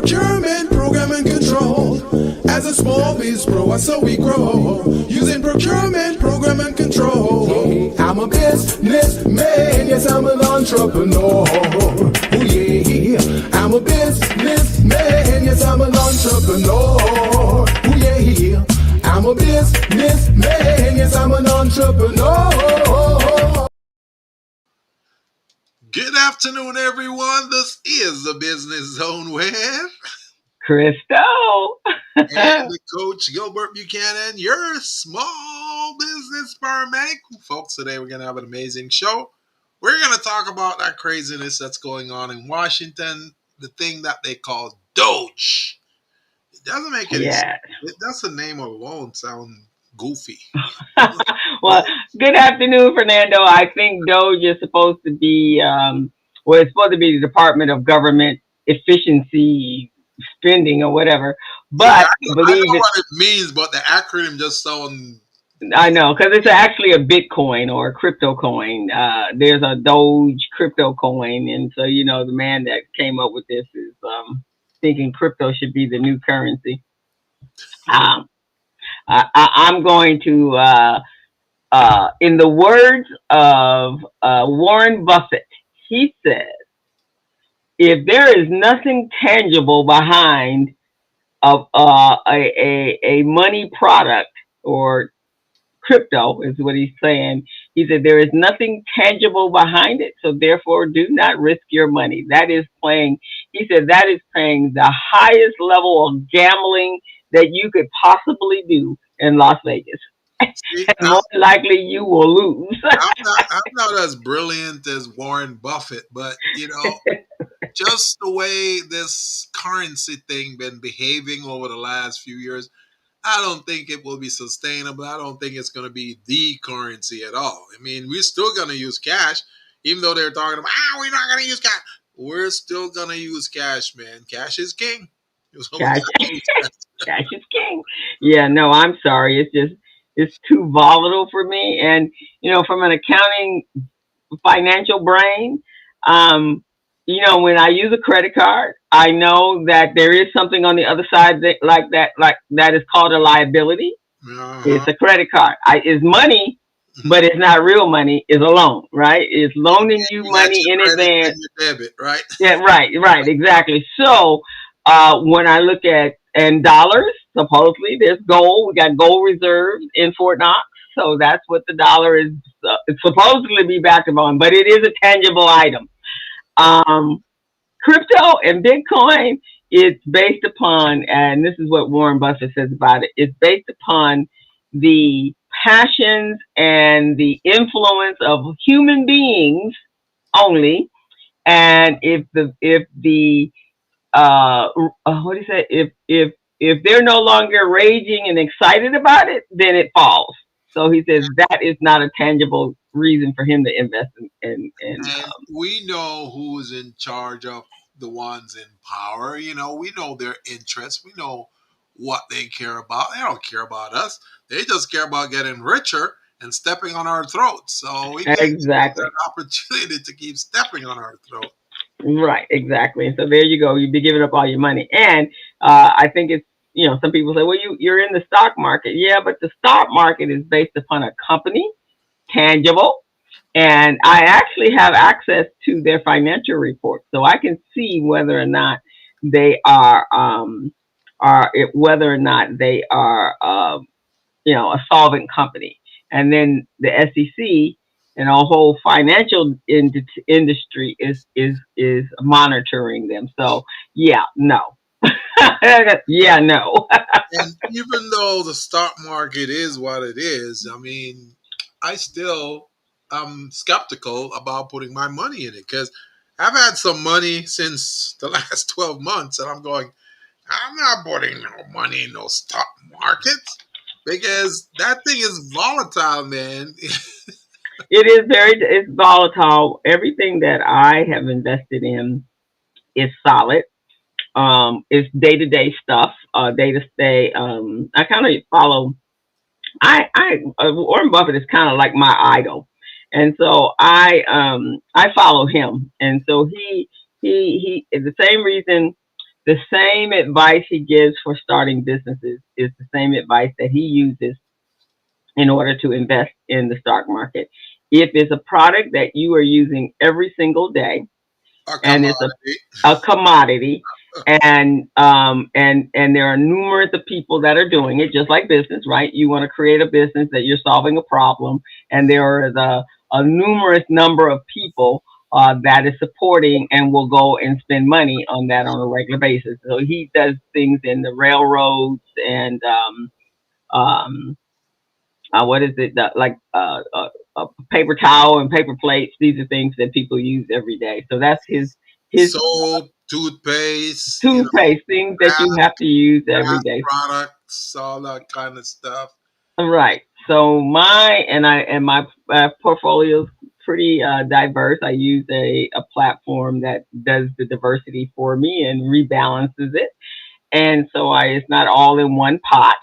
procurement, program and control. As a small biz pro, so we grow. Using procurement, program and control. I'm a businessman, yes, I'm an entrepreneur. Oh yeah, I'm a businessman, yes, I'm an entrepreneur. Oh yeah, I'm a businessman, yes, I'm an entrepreneur. Good afternoon, everyone. This is the Business Zone with Crystal and the coach Gilbert Buchanan, your small business paramedic. Folks, today we're going to have an amazing show. We're going to talk about that craziness that's going on in Washington, the thing that they call DOGE. It doesn't make any sense. That's the name alone sound goofy. Well, good afternoon, Fernando. I think DOGE is supposed to be, it's supposed to be the Department of Government Efficiency Spending or whatever. But I know what it means, but the acronym just sounds. I know, because it's actually a Bitcoin or a crypto coin. There's a DOGE crypto coin. And so, you know, the man that came up with this is thinking crypto should be the new currency. I'm going to, in the words of Warren Buffett, he says, if there is nothing tangible behind a money product or crypto, is what he's saying. He said there is nothing tangible behind it, so therefore do not risk your money. That is playing, he said that is playing the highest level of gambling that you could possibly do in Las Vegas. See, and most likely you will lose. I'm not as brilliant as Warren Buffett, but you know, just the way this currency thing been behaving over the last few years, I don't think it will be sustainable. I don't think it's going to be the currency at all. I mean, we're still going to use cash, even though they're talking about, we're not going to use cash. We're still going to use cash, man. Cash is king. Cash is king. Yeah, no, I'm sorry. It's too volatile for me. And, you know, from an accounting financial brain, you know, when I use a credit card, I know that there is something on the other side that is called a liability. It's a credit card. It's money, but it's not real money. It's a loan, right? It's loaning you money in advance. Debit, right? Yeah, right, exactly. So when I look at dollars, supposedly there's gold. We got gold reserves in Fort Knox, so that's what the dollar is it's supposedly be backed upon. But it is a tangible item. Crypto and Bitcoin, it's based upon, and this is what Warren Buffett says about it, it's based upon the passions and the influence of human beings only. And if what do you say? If they're no longer raging and excited about it, then it falls. So he says that is not a tangible reason for him to invest in we know who's in charge of the ones in power. You know, we know their interests. We know what they care about. They don't care about us. They just care about getting richer and stepping on our throats. So we get an opportunity to keep stepping on our throat. Right, exactly. So there you go. You'd be giving up all your money. And I think it's, you know, some people say, well, you're in the stock market. Yeah, but the stock market is based upon a company, tangible. And I actually have access to their financial reports, so I can see whether or not they are, you know, a solvent company. And then the SEC and our whole financial industry is monitoring them. So yeah, no. Yeah, no. And even though the stock market is what it is, I mean, I'm skeptical about putting my money in it because I've had some money since the last 12 months, and I'm going, I'm not putting no money in no stock markets because that thing is volatile, man. It's volatile. Everything that I have invested in is solid. It's day-to-day stuff, day-to-day. I kind of follow, Warren Buffett is kind of like my idol. And so I follow him. And so he the same reason the same advice he gives for starting businesses is the same advice that he uses in order to invest in the stock market. If it's a product that you are using every single day, A and it's commodity. a commodity, and there are numerous of people that are doing it, just like business, right? You want to create a business that you're solving a problem, and there is a numerous number of people that is supporting and will go and spend money on that on a regular basis. So he does things in the railroads and um, what is it? Like paper towel and paper plates. These are things that people use every day. So that's his Soap, toothpaste, toothpaste, things that bath, you have to use every bath day. products, all that kind of stuff. Right. So my portfolio is pretty diverse. I use a platform that does the diversity for me and rebalances it, and so it's not all in one pot.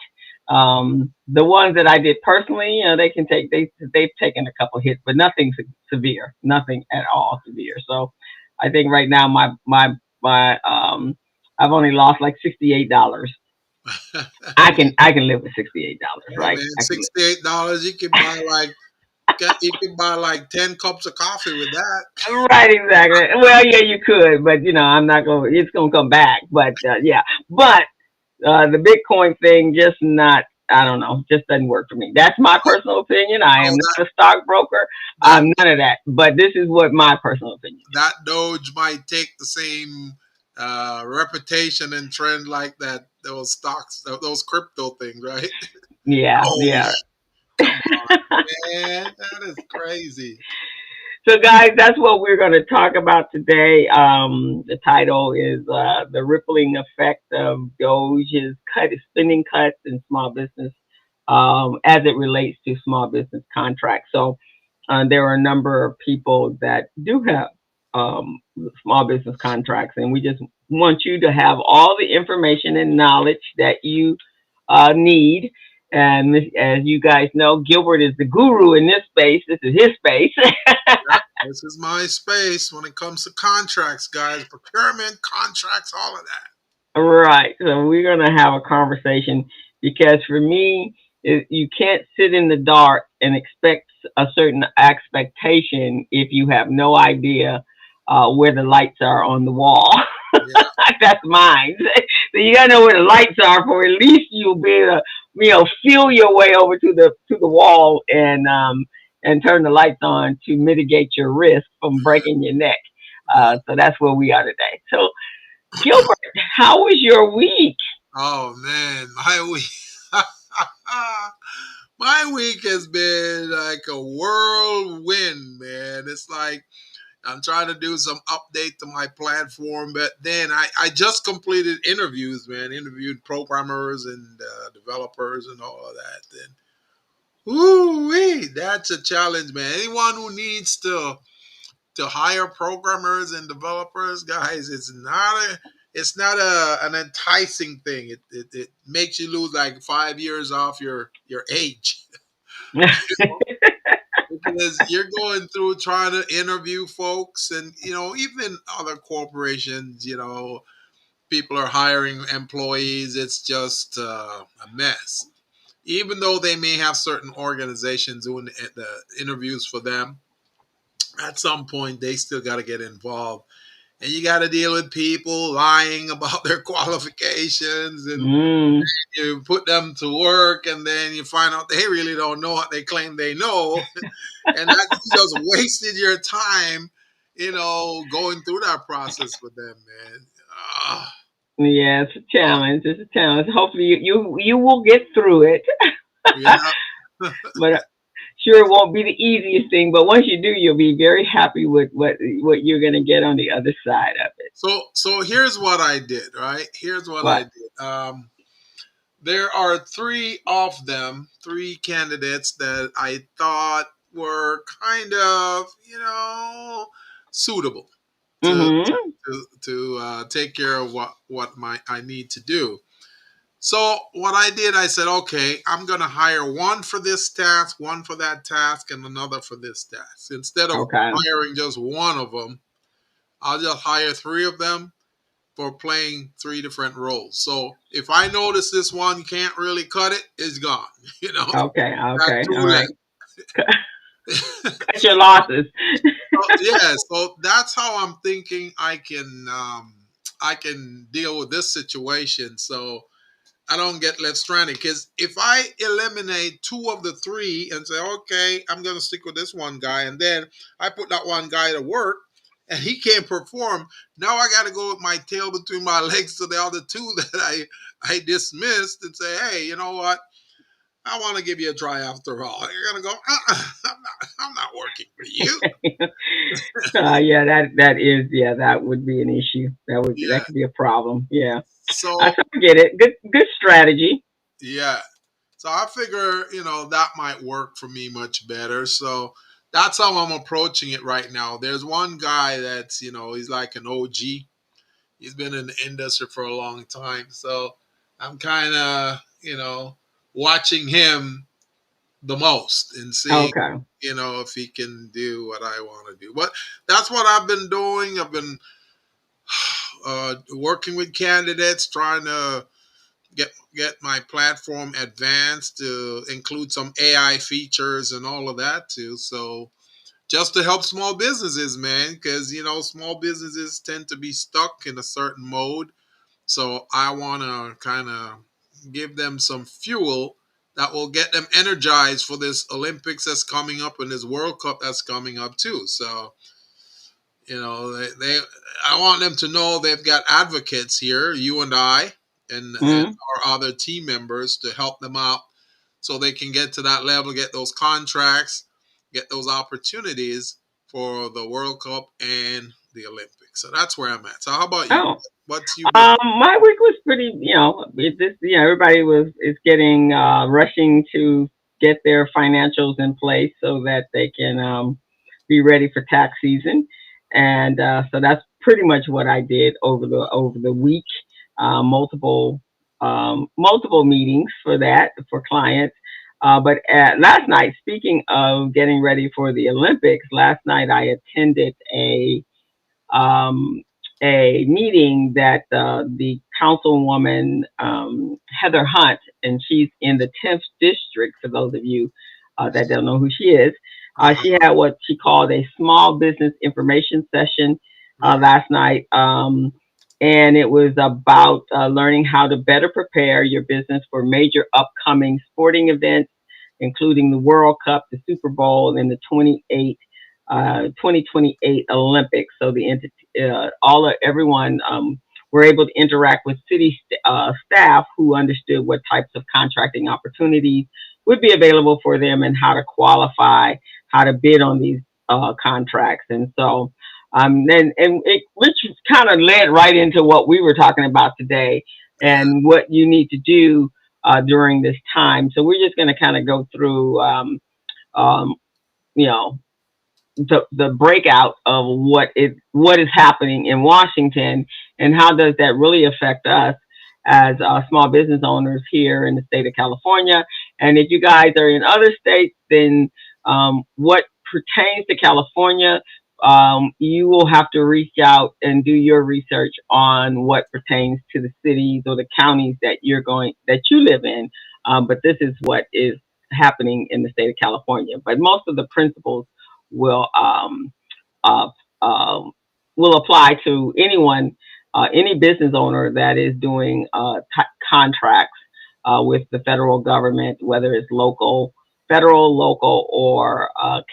The ones that I did personally, they can they've taken a couple hits, but nothing severe, nothing at all severe. So I think right now my I've only lost like $68. I can live with $68, Hey right? man, I can $68. You can buy like 10 cups of coffee with that. Right, exactly. Well, yeah, you could, but I'm not gonna. It's gonna come back, but yeah. But the Bitcoin thing, just not. I don't know, just doesn't work for me. That's my personal opinion. I Oh, am not a stockbroker. that I'm none of that. But this is what my personal opinion that Doge might take the same reputation and trend like that those stocks, those crypto things, right? is. Yeah, yeah. Doge, come on, man, that is crazy. So, guys, that's what we're going to talk about today. The title is The Rippling Effect of DOGE's spending cuts in small business as it relates to small business contracts. So, there are a number of people that do have small business contracts, and we just want you to have all the information and knowledge that you need. And as you guys know, Gilbert is the guru in this space. This is his space. Yep, this is my space when it comes to contracts, guys. Procurement, contracts, all of that. Right. So we're going to have a conversation because for me, you can't sit in the dark and expect a certain expectation if you have no idea where the lights are on the wall. Yeah. That's mine. So you got to know where the lights are for at least you'll be able to, feel your way over to the wall and turn the lights on to mitigate your risk from breaking your neck. So that's where we are today. So Gilbert, how was your week? Oh man, my week. My week has been like a whirlwind, man. It's like I'm trying to do some update to my platform, but then I just completed interviews, man. Interviewed programmers and developers and all of that. And woo, that's a challenge, man. Anyone who needs to hire programmers and developers, guys, it's not an enticing thing. It makes you lose like 5 years off your age. Because you're going through trying to interview folks, and even other corporations, people are hiring employees. It's just a mess. Even though they may have certain organizations doing the interviews for them, at some point they still got to get involved, and you got to deal with people lying about their qualifications, and mm, you put them to work, and then you find out they really don't know what they claim they know. And that you just wasted your time, going through that process with them, man. Ah, yeah, it's a challenge. It's a challenge. Hopefully, you will get through it, yeah. but sure, it won't be the easiest thing. But once you do, you'll be very happy with what you're going to get on the other side of it. So here's what I did. Right, here's what I What? did. There are three candidates that I thought were kind of, suitable to Mm-hmm. take care of what I need to do. So what I did, I said, okay, I'm gonna hire one for this task, one for that task, and another for this task. Instead of Okay. hiring just one of them, I'll just hire three of them, for playing three different roles. So if I notice this one can't really cut it, it's gone. You know, Okay. got Okay. two All right. left. Cut your losses. So, yeah, so that's how I'm thinking I can deal with this situation. So I don't get left stranded. Because if I eliminate two of the three and say, okay, I'm going to stick with this one guy, and then I put that one guy to work and he can't perform, now I got to go with my tail between my legs to the other two that I dismissed and say, hey, you know what? I want to give you a try after all. You're going to go, I'm not working for you. Yeah, that would be an issue. Yeah. That could be a problem. Yeah, So, so I get it. Good strategy. yeah. So I figure, that might work for me much better. So that's how I'm approaching it right now. There's one guy that's, he's like an OG. He's been in the industry for a long time. So I'm kind of, watching him the most and seeing, Okay. if he can do what I want to do. But that's what I've been doing. I've been working with candidates, trying to get my platform advanced to include some AI features and all of that too. So just to help small businesses, man, because small businesses tend to be stuck in a certain mode. So I want to kind of give them some fuel that will get them energized for this Olympics that's coming up and this World Cup that's coming up too. So they I want them to know they've got advocates here, you and I, and Hmm. our other team members to help them out so they can get to that level, get those contracts, get those opportunities for the World Cup and the Olympics. So that's where I'm at. So how about you? Oh, What's you been? my week was pretty. Everybody is getting rushing to get their financials in place so that they can be ready for tax season, and so that's pretty much what I did over the week. Multiple meetings for that for clients. But last night, speaking of getting ready for the Olympics, last night I attended um, a meeting that the councilwoman Heather Hunt, and she's in the 10th district. For those of you that don't know who she is, Uh-huh. she had what she called a small business information session Right. last night. And it was about learning how to better prepare your business for major upcoming sporting events, including the World Cup, the Super Bowl, and the 2028 Olympics. So the entity, everyone were able to interact with city staff who understood what types of contracting opportunities would be available for them and how to qualify, how to bid on these contracts. And so then and it, which kind of led right into what we were talking about today Yeah. and what you need to do during this time. So we're just going to kind of go through, um, you know, the breakout of what is happening in Washington and how does that really affect us as small business owners here in the state of California. And if you guys are in other states, then what pertains to California, you will have to reach out and do your research on what pertains to the cities or the counties that you live in. But this is what is happening in the state of California. But most of the principles will uh, um, will apply to anyone, any business owner that is doing contracts with the federal government, whether it's federal, local, or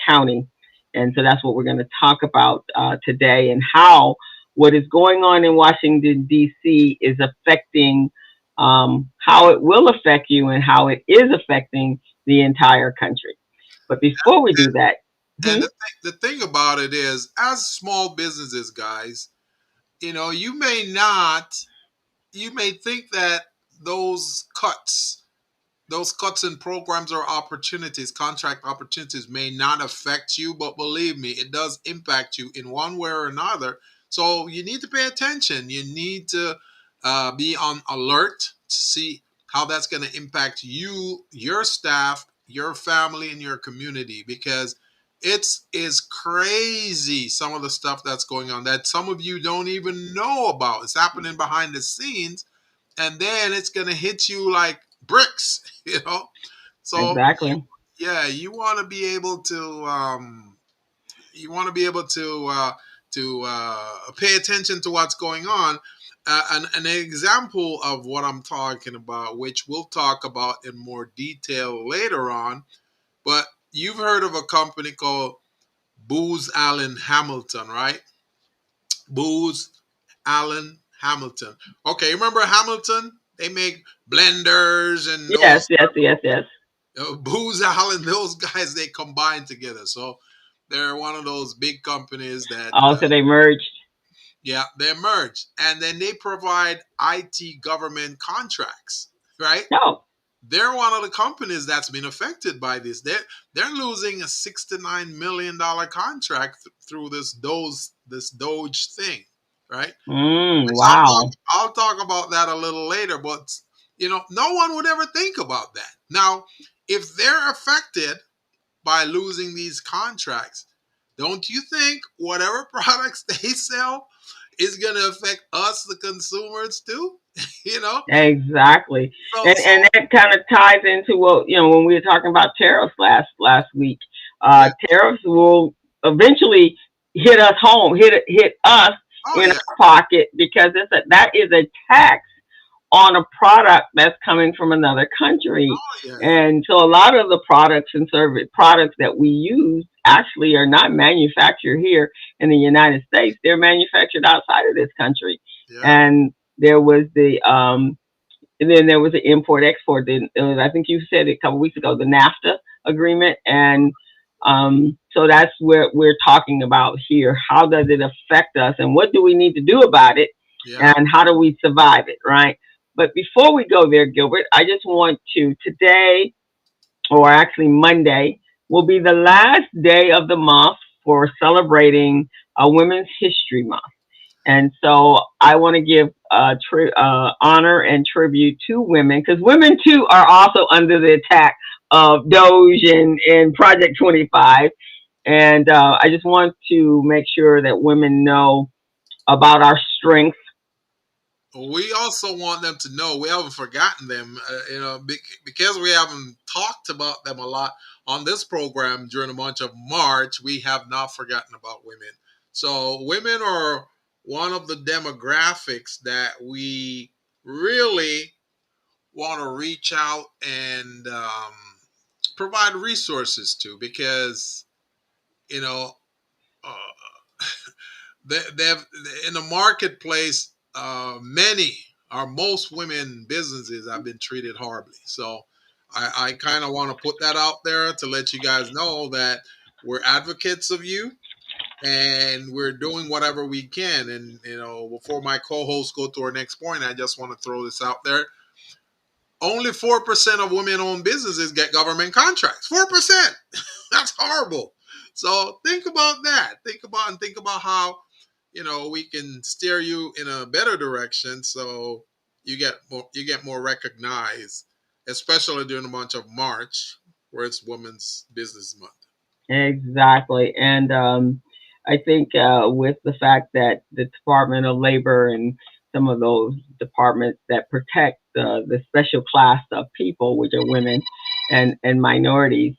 county. And so that's what we're going to talk about today, and how what is going on in Washington D.C. is affecting how it will affect you and how it is affecting the entire country. But before we do that, And hmm, the thing about it is, as small businesses, guys, you may not, you may think that those cuts, those cuts in programs or opportunities, contract opportunities may not affect you, but believe me, it does impact you in one way or another. So you need to pay attention. You need to be on alert to see how that's going to impact you, your staff, your family, and your community. Because It's crazy, some of the stuff that's going on that some of you don't even know about. It's happening behind the scenes, and then it's gonna hit you like bricks, you know. So Exactly. yeah, you want to be able to pay attention to what's going on. An example of what I'm talking about, which we'll talk about in more detail later on, but you've heard of a company called Booz Allen Hamilton, right? Booz Allen Hamilton. Okay, remember Hamilton? They make blenders and Yes, those yes, yes, yes. Booz Allen, those guys, they combine together. So they're one of those big companies that, Also, they merged. yeah, they merged. And then they provide IT government contracts, right? No. They're one of the companies that's been affected by this. They're losing a $69 million contract through this Doge thing, right? Which Wow. I'll talk about that a little later, but no one would ever think about that. Now, if they're affected by losing these contracts, don't you think whatever products they sell is going to affect us, the consumers, too? you know, Exactly. so And that kind of ties into what, when we were talking about tariffs last week. yeah. Tariffs will eventually hit us home, hit us Oh in yeah. our pocket, because that is a tax on a product that's coming from another country. Oh yeah. And so a lot of the products and service products that we use actually are not manufactured here in the United States. They're manufactured outside of this country. Yeah. And there was and then there was the import export. Then I think you said it a couple weeks ago, the NAFTA agreement. And so that's where we're talking about here. How does it affect us, and what do we need to do about it, Yeah. and how do we survive it, right? But before we go there, Gilbert, I just want to today, or actually Monday, will be the last day of the month for celebrating Women's History Month. And so I want to give honor and tribute to women, because women too are also under the attack of DOGE and Project 25. And I just want to make sure that women know about our strengths. We also want them to know we haven't forgotten them, because we haven't talked about them a lot on this program during the month of March. We have not forgotten about women. So women are one of the demographics that we really want to reach out and provide resources to, because you know uh, they've in the marketplace, many or most women businesses have been treated horribly. So I kind of want to put that out there to let you guys know that we're advocates of you, and we're doing whatever we can. And before my co-hosts go to our next point, I just want to throw this out there. Only 4% of women-owned businesses get government contracts. 4%. That's horrible. So think about that. Think about how we can steer you in a better direction, so you get more recognized, especially during the month of March, where it's Women's Business Month. Exactly. And I think with the fact that the Department of Labor and some of those departments that protect the special class of people, which are women and minorities,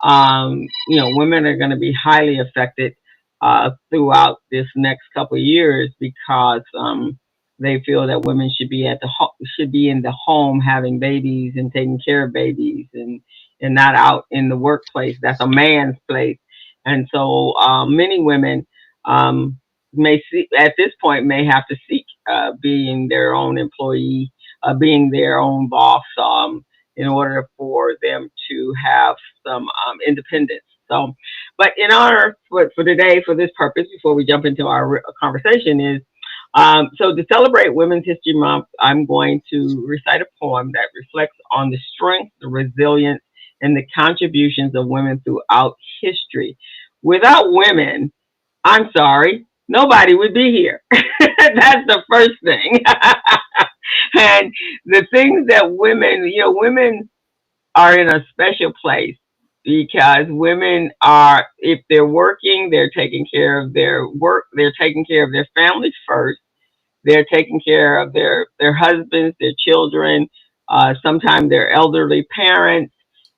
women are going to be highly affected throughout this next couple of years, because they feel that women should be in the home having babies and taking care of babies, and not out in the workplace. That's a man's place. And so many women may see, at this point, may have to seek being their own employee, being their own boss, in order for them to have some independence. So, but in honor for today, for this purpose, before we jump into our conversation, is so to celebrate Women's History Month, I'm going to recite a poem that reflects on the strength, the resilience, and the contributions of women throughout history. Without women, I'm sorry, nobody would be here. That's the first thing. And the things that women are in a special place because women are, if they're working, they're taking care of their work, they're taking care of their families first, they're taking care of their husbands, their children, sometimes their elderly parents,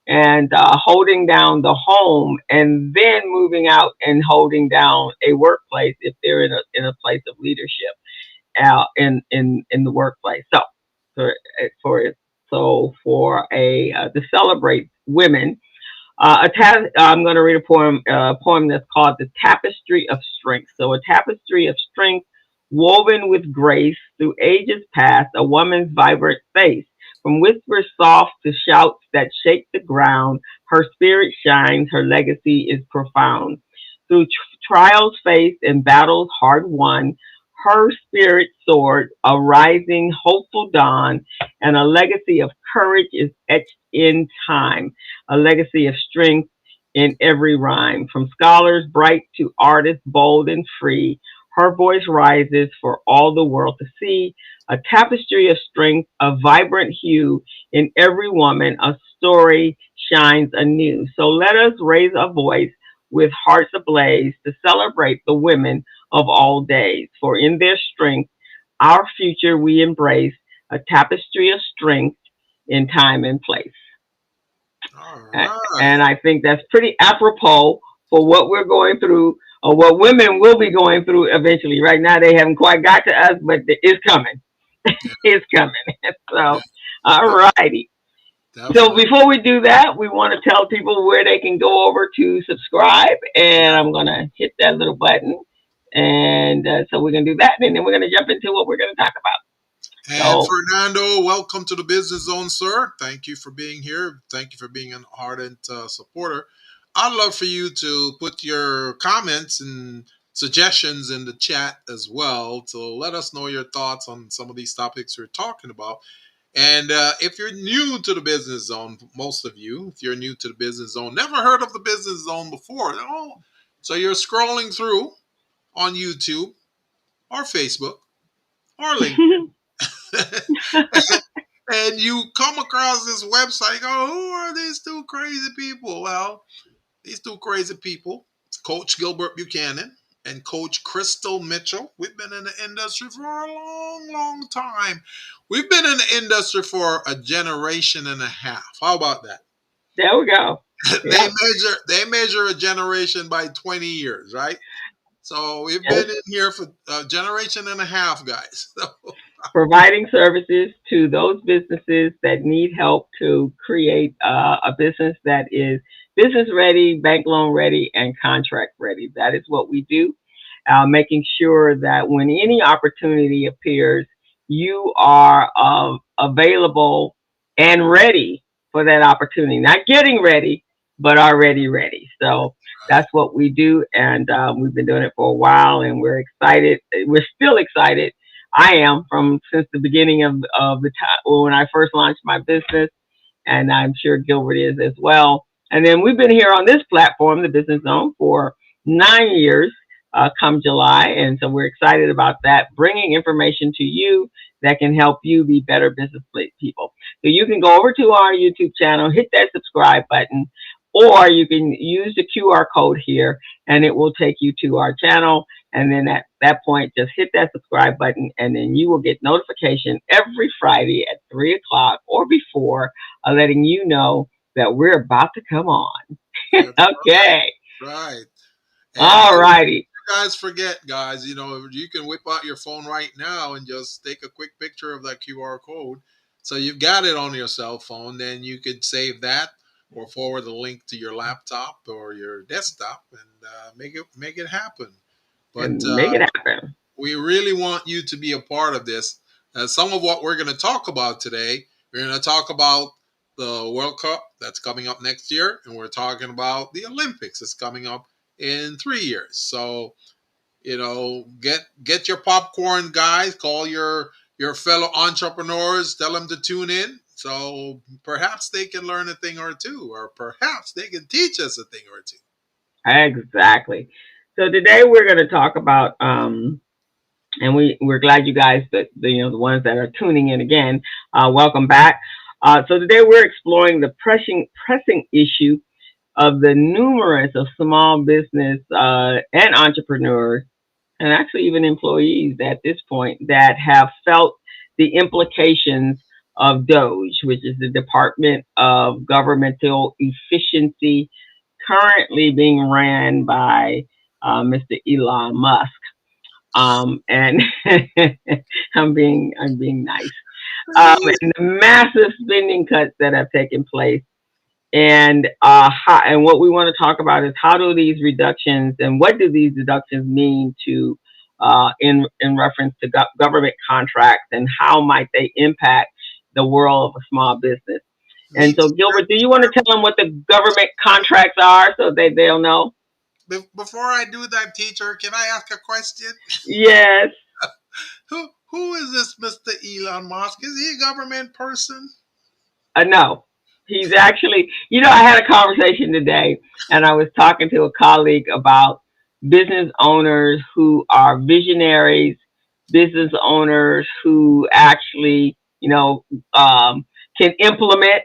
and holding down the home, and then moving out and holding down a workplace if they're in a place of leadership in the workplace. So for to celebrate women, I'm going to read a poem that's called "The Tapestry of Strength." So, a tapestry of strength woven with grace through ages past, a woman's vibrant face. From whispers soft to shouts that shake the ground, her spirit shines, her legacy is profound. Through trials faced and battles hard won, her spirit soared, a rising, hopeful dawn, and a legacy of courage is etched in time, a legacy of strength in every rhyme. From scholars bright to artists bold and free, her voice rises for all the world to see. A tapestry of strength, a vibrant hue in every woman, a story shines anew. So let us raise a voice with hearts ablaze to celebrate the women of all days. For in their strength, our future we embrace, a tapestry of strength in time and place. All right. And I think that's pretty apropos for what we're going through, or what women will be going through eventually. Right now, they haven't quite got to us, but it's coming. It's coming. So, all righty. So Definitely. before we do that, we want to tell people where they can go over to subscribe, and I'm going to hit that little button. And so we're going to do that, and then we're going to jump into what we're going to talk about. And So, Fernando, welcome to the Business Zone, sir. Thank you for being here. Thank you for being an ardent supporter. I'd love for you to put your comments and suggestions in the chat as well to let us know your thoughts on some of these topics we're talking about. And if you're new to the Business Zone, most of you, if you're new to the Business Zone, never heard of the Business Zone before, oh, so you're scrolling through on YouTube or Facebook or LinkedIn. And you come across this website, you go, who are these two crazy people? Well, these two crazy people, Coach Gilbert Buchanan and Coach Crystal Mitchell. We've been in the industry for a long, long time. We've been in the industry for a generation and a half. How about that? there we go. they Yeah. measure a generation by 20 years, right? So we've Yes. been in here for a generation and a half, guys. Providing services to those businesses that need help to create a business that is business ready, bank loan ready, and contract ready. That is what we do. Making sure that when any opportunity appears, you are available and ready for that opportunity. Not getting ready, but already ready. So that's what we do, and we've been doing it for a while, and we're excited. We're still excited. I am from since the beginning of the time when I first launched my business, and I'm sure Gilbert is as well. And then we've been here on this platform, the Business Zone, for 9 years. Come July, and so we're excited about that, bringing information to you that can help you be better business people. So you can go over to our YouTube channel, hit that subscribe button, or you can use the QR code here, and it will take you to our channel. And then at that point, just hit that subscribe button, and then you will get notification every Friday at 3 o'clock or before, letting you know that we're about to come on. Okay. Right. And All righty. guys forget, guys, you can whip out your phone right now and just take a quick picture of that QR code. So you've got it on your cell phone, then you could save that or forward the link to your laptop or your desktop and make it happen. But And make it happen. we really want you to be a part of this. Some of what we're going to talk about today, we're going to talk about the World Cup that's coming up next year, and we're talking about the Olympics that's coming up in 3 years. So, get your popcorn, guys. Call your fellow entrepreneurs. Tell them to tune in. So perhaps they can learn a thing or two, or perhaps they can teach us a thing or two. Exactly. So today we're going to talk about, and we're glad you guys, the ones that are tuning in again, welcome back. So today we're exploring the pressing issue of the numerous of small business and entrepreneurs, and actually even employees at this point, that have felt the implications of DOGE, which is the Department of Governmental Efficiency, currently being ran by Mr. Elon Musk. And I'm being nice. And the massive spending cuts that have taken place, and what we want to talk about is how do these reductions and what do these deductions mean to in reference to government contracts, and how might they impact the world of a small business. And Me so, Gilbert, do you want to tell them what the government contracts are so they'll know? Before I do that, teacher, can I ask a question? Yes. Who is this Mr. Elon Musk? Is he a government person? No, he's actually, I had a conversation today, and I was talking to a colleague about business owners who are visionaries, business owners who actually, can implement,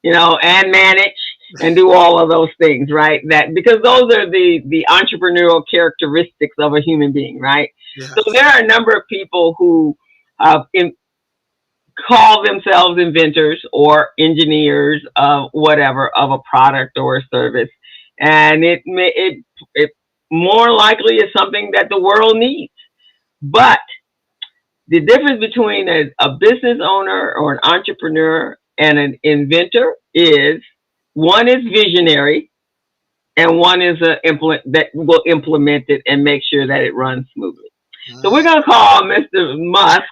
and manage and do all of those things, right? That because those are the entrepreneurial characteristics of a human being, right? So Yes. there are a number of people who call themselves inventors or engineers of whatever of a product or a service, and it more likely is something that the world needs. But the difference between a business owner or an entrepreneur and an inventor is one is visionary and one is that will implement it and make sure that it runs smoothly. So we're going to call Mr. Musk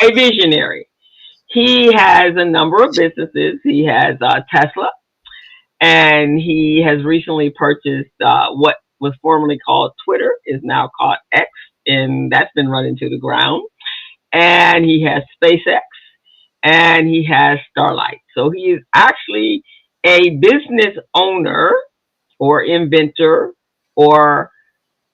a visionary. He has a number of businesses. He has Tesla, and he has recently purchased what was formerly called Twitter, is now called X, and that's been run into the ground. And he has SpaceX, and he has Starlight. So he is actually a business owner or inventor or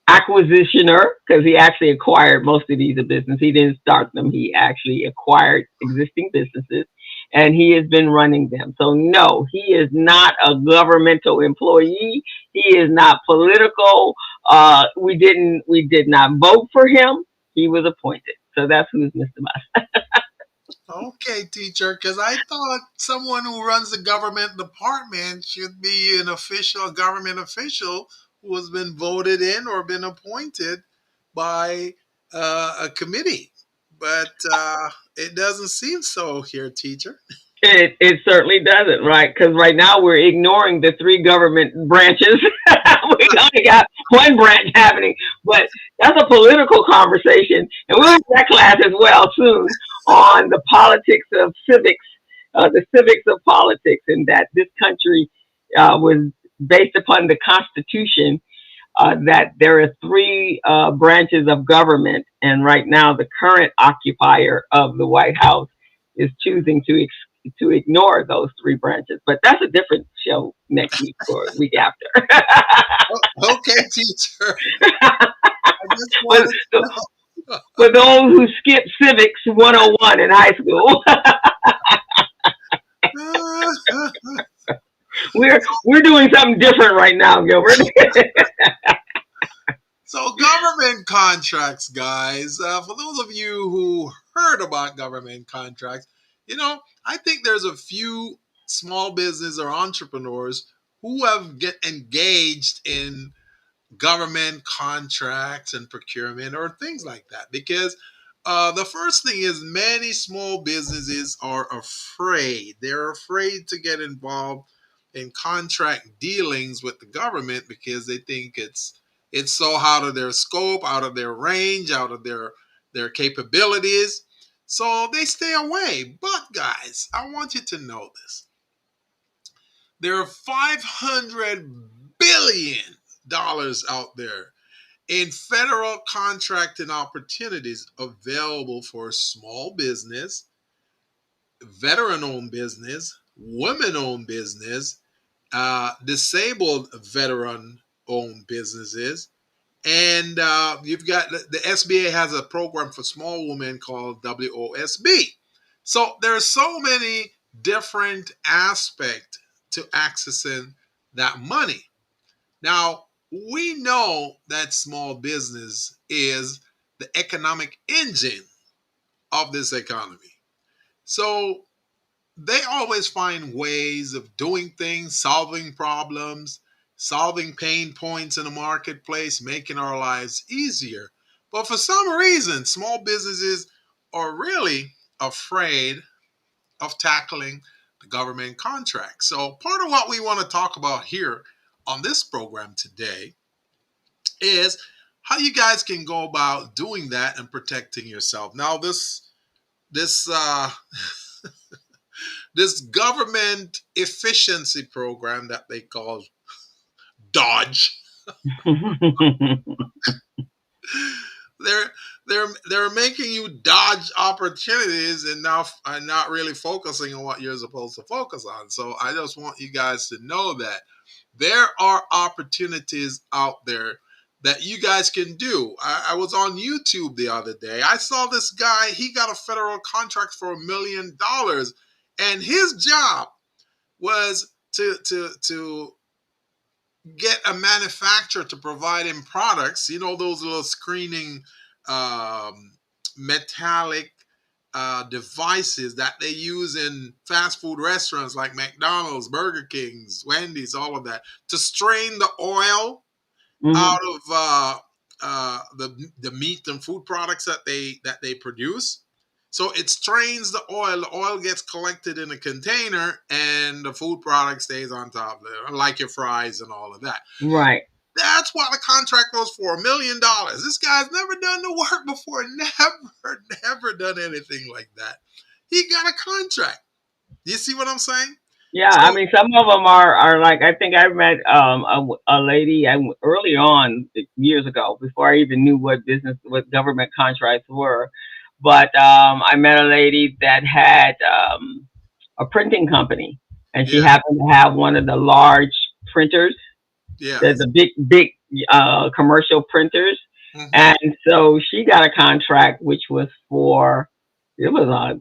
acquisitioner, because he actually acquired most of these businesses. He didn't start them. He actually acquired existing businesses, and he has been running them. So no, he is not a governmental employee. He is not political. We did not vote for him. He was appointed. So that's who's Mr. Musk. Okay, teacher, because I thought someone who runs the government department should be an official, a government official who has been voted in or been appointed by a committee. But it doesn't seem so here, teacher. It certainly doesn't, right? Because right now we're ignoring the three government branches. We only got one branch happening, but that's a political conversation, and we'll have that class as well soon on the politics of civics, the civics of politics, and that this country was based upon the Constitution. That there are three branches of government, and right now the current occupier of the White House is choosing to ignore those three branches. But that's a different show next week or week after. Okay, teacher. I just for, wanted to know. for those who skip civics 101 in high school, we're doing something different right now, Gilbert. So, government contracts, guys. For those of you who heard about government contracts, I think there's a few small business or entrepreneurs who have get engaged in government contracts and procurement or things like that. Because the first thing is many small businesses are afraid. They're afraid to get involved in contract dealings with the government because they think it's so out of their scope, out of their range, out of their capabilities. So they stay away. But guys, I want you to know this. There are $500 billion out there in federal contracting opportunities available for small business, veteran owned business, women owned business, disabled veteran owned businesses. And you've got the SBA has a program for small women called WOSB. So there are so many different aspects to accessing that money. Now, we know that small business is the economic engine of this economy. So they always find ways of doing things, solving problems, solving pain points in the marketplace, making our lives easier. But for some reason, small businesses are really afraid of tackling the government contract. So, part of what we want to talk about here on this program today is how you guys can go about doing that and protecting yourself. Now, this this government efficiency program that they call DOGE, they're they're making you dodge opportunities and now are not really focusing on what you're supposed to focus on. So I just want you guys to know that there are opportunities out there that you guys can do. I was on YouTube the other day. I saw this guy, he got a federal contract for $1 million, and his job was to get a manufacturer to provide him products, those little screening um, metallic devices that they use in fast food restaurants like McDonald's, Burger King's, Wendy's, all of that, to strain the oil out of the meat and food products that they produce. So it strains the oil. The oil gets collected in a container, and the food product stays on top there, like your fries and all of that. Right. That's what the contract was for, $1 million. This guy's never done the work before, never done anything like that. He got a contract. You see what I'm saying? Yeah, So, I mean, some of them are like, I think I met a lady early on years ago, before I even knew what government contracts were. But I met a lady that had a printing company, and she yeah, happened to have one of the large printers, yes. the big commercial printers, Hmm. and so she got a contract, which was for it was a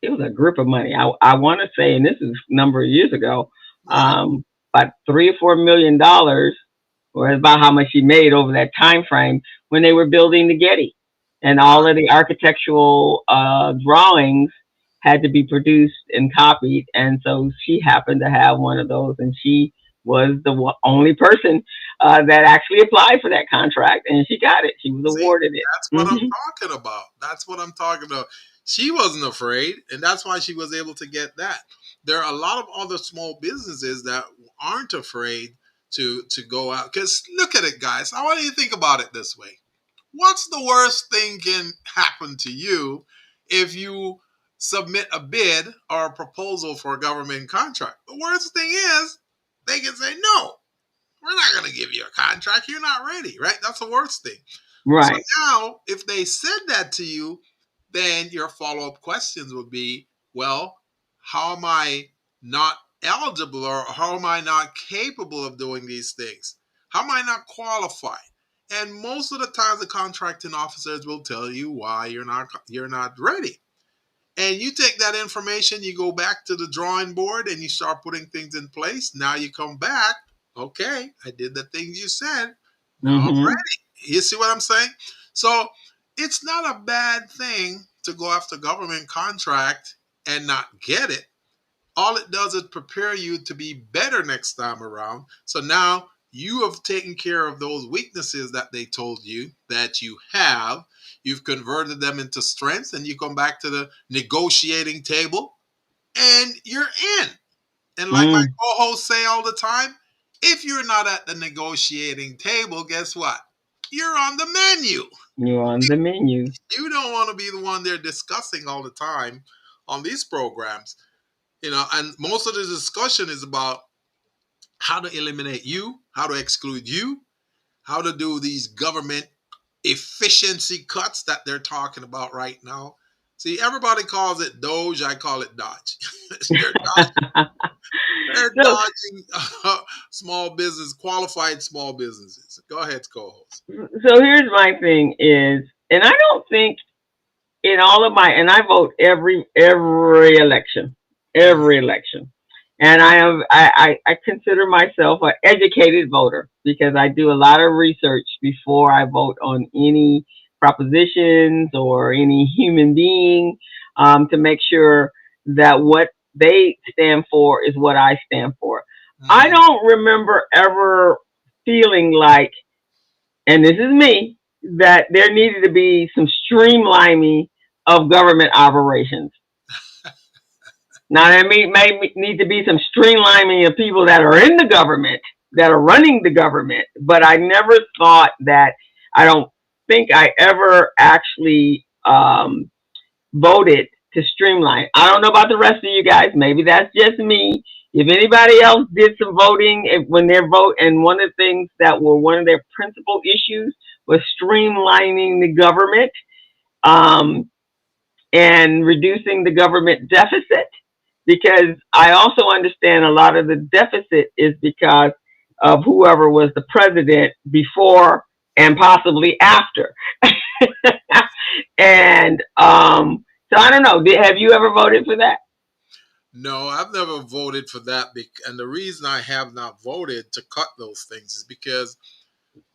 it was a grip of money. I want to say, and this is a number of years ago, Right. about $3 or $4 million was about how much she made over that time frame when they were building the Getty, and all Right. of the architectural drawings had to be produced and copied, and so she happened to have one of those, and she was the only person that actually applied for that contract, and she got it. She was See, awarded it. that's what I'm talking about. That's what I'm talking about. She wasn't afraid, and that's why she was able to get that. There are a lot of other small businesses that aren't afraid to go out. Because look at it, guys. I want you to think about it this way. What's the worst thing can happen to you if you submit a bid or a proposal for a government contract? The worst thing is they can say no. We're not going to give you a contract. You're not ready, right? That's the worst thing. So Right. now, if they said that to you, then your follow up questions would be, well, how am I not eligible, or how am I not capable of doing these things? How am I not qualified? And most of the time, the contracting officers will tell you why you're not ready. And you take that information, you go back to the drawing board, and you start putting things in place. Now you come back, okay, I did the things you said. Now I'm Hmm. ready. You see what I'm saying? So it's not a bad thing to go after government contract and not get it. All it does is prepare you to be better next time around. So now you have taken care of those weaknesses that they told you that you have. You've converted them into strengths, and you come back to the negotiating table, and you're in. And like my Mm. co-hosts say all the time, if you're not at the negotiating table, guess what? You're on the menu. You're on the menu. You don't want to be the one they're discussing all the time on these programs. And most of the discussion is about how to eliminate you, how to exclude you, how to do these government efficiency cuts that they're talking about right now. See, everybody calls it DOGE. I call it Dodge. they're, they're So, dodging small business, qualified small businesses. Go ahead, co-host. so here's my thing is, and I don't think in all of my, and I vote every election, Mhm. every election. And I consider myself an educated voter because I do a lot of research before I vote on any propositions or any human being, to make sure that what they stand for is what I stand for. I Mm-hmm. don't remember ever feeling like, and this is me, that there needed to be some streamlining of government operations. Now there may need to be some streamlining of people that are in the government, that are running the government, but I never thought that. I don't think I ever actually voted to streamline. I don't know about the rest of you guys. Maybe that's just me. If anybody else did some voting when they're vote, and one of the things that were one of their principal issues was streamlining the government, um, and reducing the government deficit, because I also understand a lot of the deficit is because of whoever was the president before and possibly after. And so I don't know. Have you ever voted for that? No, I've never voted for that. And the reason I have not voted to cut those things is because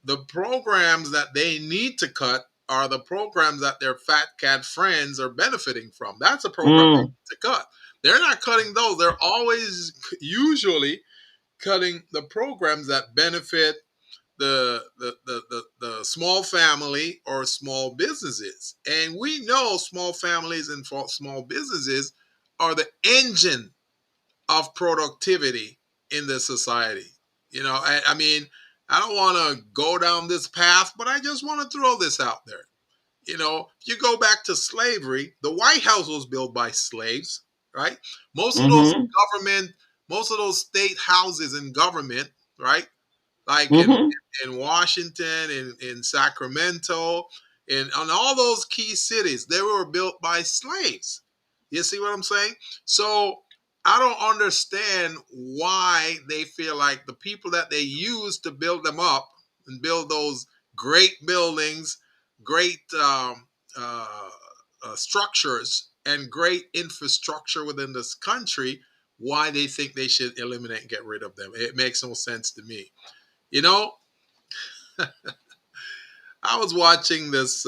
the programs that they need to cut are the programs that their fat cat friends are benefiting from. That's a program they Mm, need to cut. They're not cutting those. They're always usually cutting the programs that benefit the small family or small businesses. And we know small families and small businesses are the engine of productivity in the society. I mean, I don't want to go down this path, but I just want to throw this out there. If you go back to slavery, the White House was built by slaves, right? Most of those mhm. government, most of those state houses in government, right? Like Mhm. in Washington, in Sacramento, in on all those key cities, they were built by slaves. You see what I'm saying? So I don't understand why they feel like the people that they use to build them up and build those great buildings, great structures, and great infrastructure within this country, why they think they should eliminate and get rid of them. It makes no sense to me. You know, I was watching this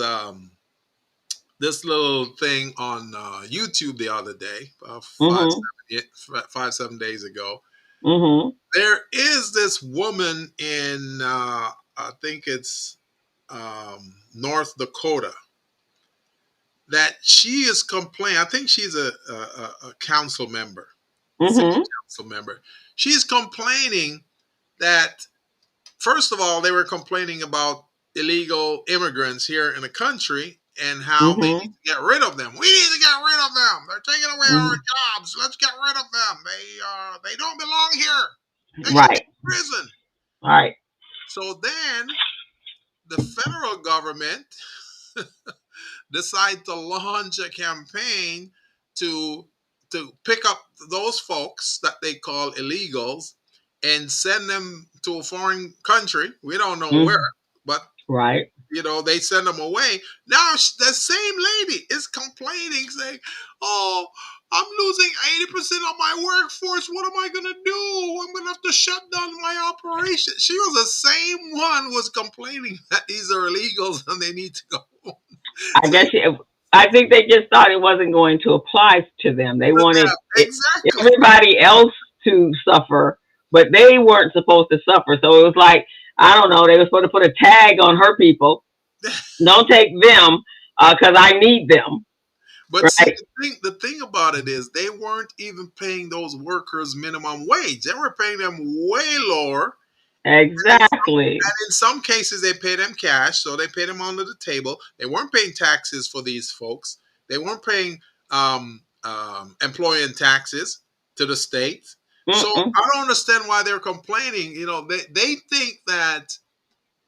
little thing on YouTube the other day, Mhm. 5 7 days ago. Mhm. There is this woman in I think it's North Dakota that she is complaining. I think she's a council member, city Mhm. council member. She's complaining that first of all, they were complaining about illegal immigrants here in the country and how they need Mhm. to get rid of them. We need to get rid of them. They're taking away our Mhm. jobs. Let's get rid of them. They don't belong here. They should be Right. in prison. Right. So then the federal government decide to launch a campaign to pick up those folks that they call illegals and send them to a foreign country. We don't know where, Mhm. but Right. they send them away. Now the same lady is complaining, saying, "Oh, I'm losing 80% of my workforce. What am I gonna do? I'm gonna have to shut down my operation." She was the same one was complaining that these are illegals and they need to go. I guess I think they just thought it wasn't going to apply to them. They wanted Exactly. everybody else to suffer, but they weren't supposed to suffer. So it was like, I don't know. They were supposed to put a tag on her people. Don't take them because I need them. But see, Right. the thing about it is they weren't even paying those workers minimum wage. They were paying them way lower. Exactly. And in some cases, they pay them cash, so they paid them under the table. They weren't paying taxes for these folks. They weren't paying employee taxes to the state. So Mm-mm. I don't understand why they're complaining. They think that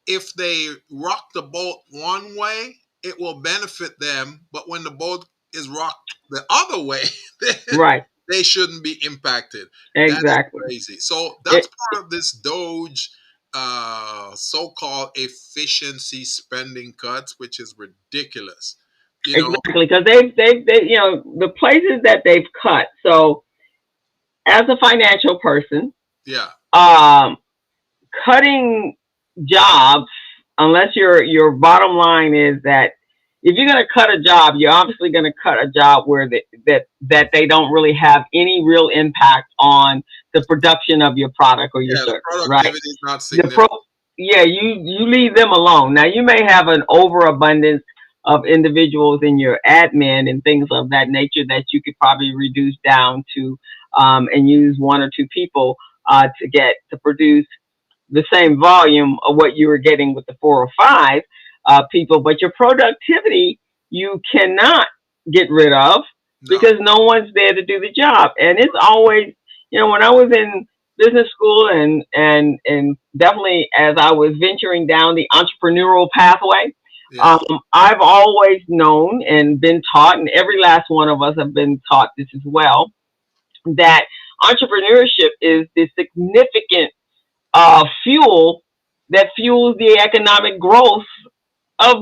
if they rock the boat one way, it will benefit them. But when the boat is rocked the other way, then Right. they shouldn't be impacted. That is Exactly. crazy. So that's It, part of this DOGE so-called efficiency spending cuts, which is ridiculous. You know, exactly, because they the places that they've cut. So as a financial person, Yeah. um, cutting jobs, unless your bottom line is that if you're going to cut a job, you're obviously going to cut a job where that they don't really have any real impact on the production of your product or your Yeah. The service, right? productivity is not The significant. yeah, you leave them alone. Now you may have an overabundance of individuals in your admin and things of that nature that you could probably reduce down to, and use one or two people to produce the same volume of what you were getting with the 4 or 5 people, but your productivity you cannot get rid of No. because no one's there to do the job. And it's always, when I was in business school and definitely as I was venturing down the entrepreneurial pathway, Yeah. I've always known and been taught, and every last one of us have been taught this as well, that entrepreneurship is the significant fuel that fuels the economic growth of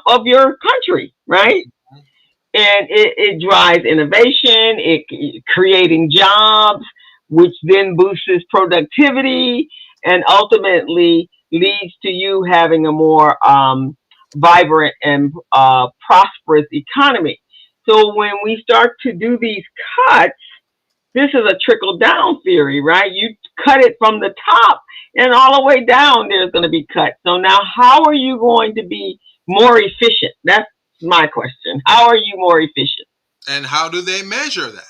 of your country, right? And it drives innovation, it creating jobs, which then boosts productivity and ultimately leads to you having a more vibrant and prosperous economy. So when we start to do these cuts, this is a trickle down theory, right? You cut it from the top and all the way down, there's going to be cuts. So now how are you going to be more efficient? That's my question. How are you more efficient? And how do they measure that?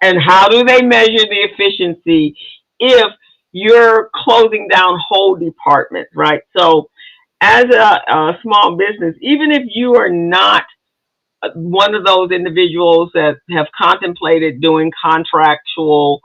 And how do they measure the efficiency if you're closing down whole departments, right? So as a small business, even if you are not one of those individuals that have contemplated doing contractual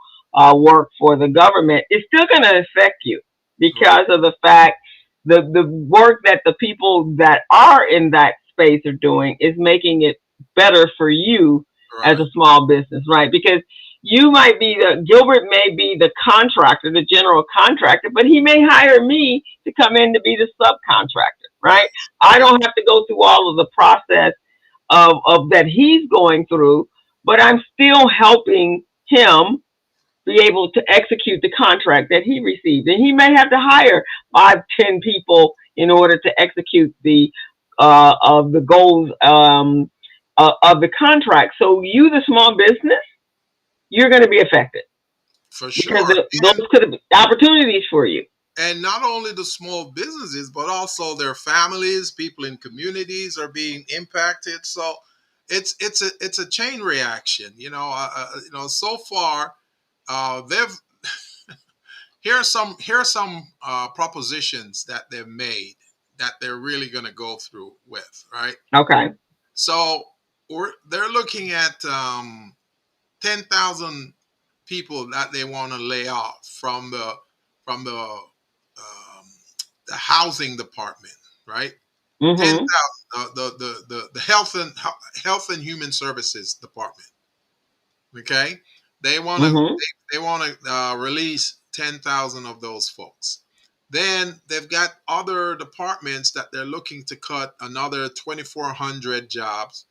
work for the government, it's still going to affect you because of the fact the work that the people that are in that space are doing is making it better for you as Right. a small business, right? Because Gilbert may be the contractor, the general contractor, but he may hire me to come in to be the subcontractor, right? Yes. I don't have to go through all of the process of that he's going through, but I'm still helping him be able to execute the contract that he received. And he may have to hire 5, 10 people in order to execute the of the goals of the contract. So you, the small business, you're going to be affected For because sure. those could be opportunities for you. And not only the small businesses, but also their families, people in communities are being impacted. So it's a chain reaction. So far, they've here are some propositions that they've made that they're really going to go through with, right? Okay. So they're looking at 10,000 people that they want to lay off um, the housing department, right? 10,000, Mhm. the health and human services department. Okay, they want to Mhm. they want to release 10,000 of those folks. Then they've got other departments that they're looking to cut another 2,400 jobs.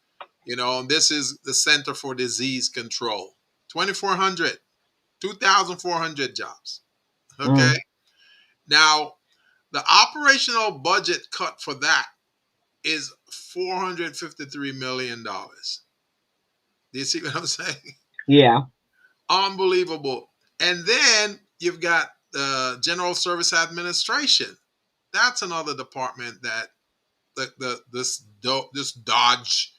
This is the Center for Disease Control. 2,400, 2,400 jobs. Okay. Mm. Now, the operational budget cut for that is $453 million. Do you see what I'm saying? Yeah. Unbelievable. And then you've got the General Service Administration. That's another department that this DOGE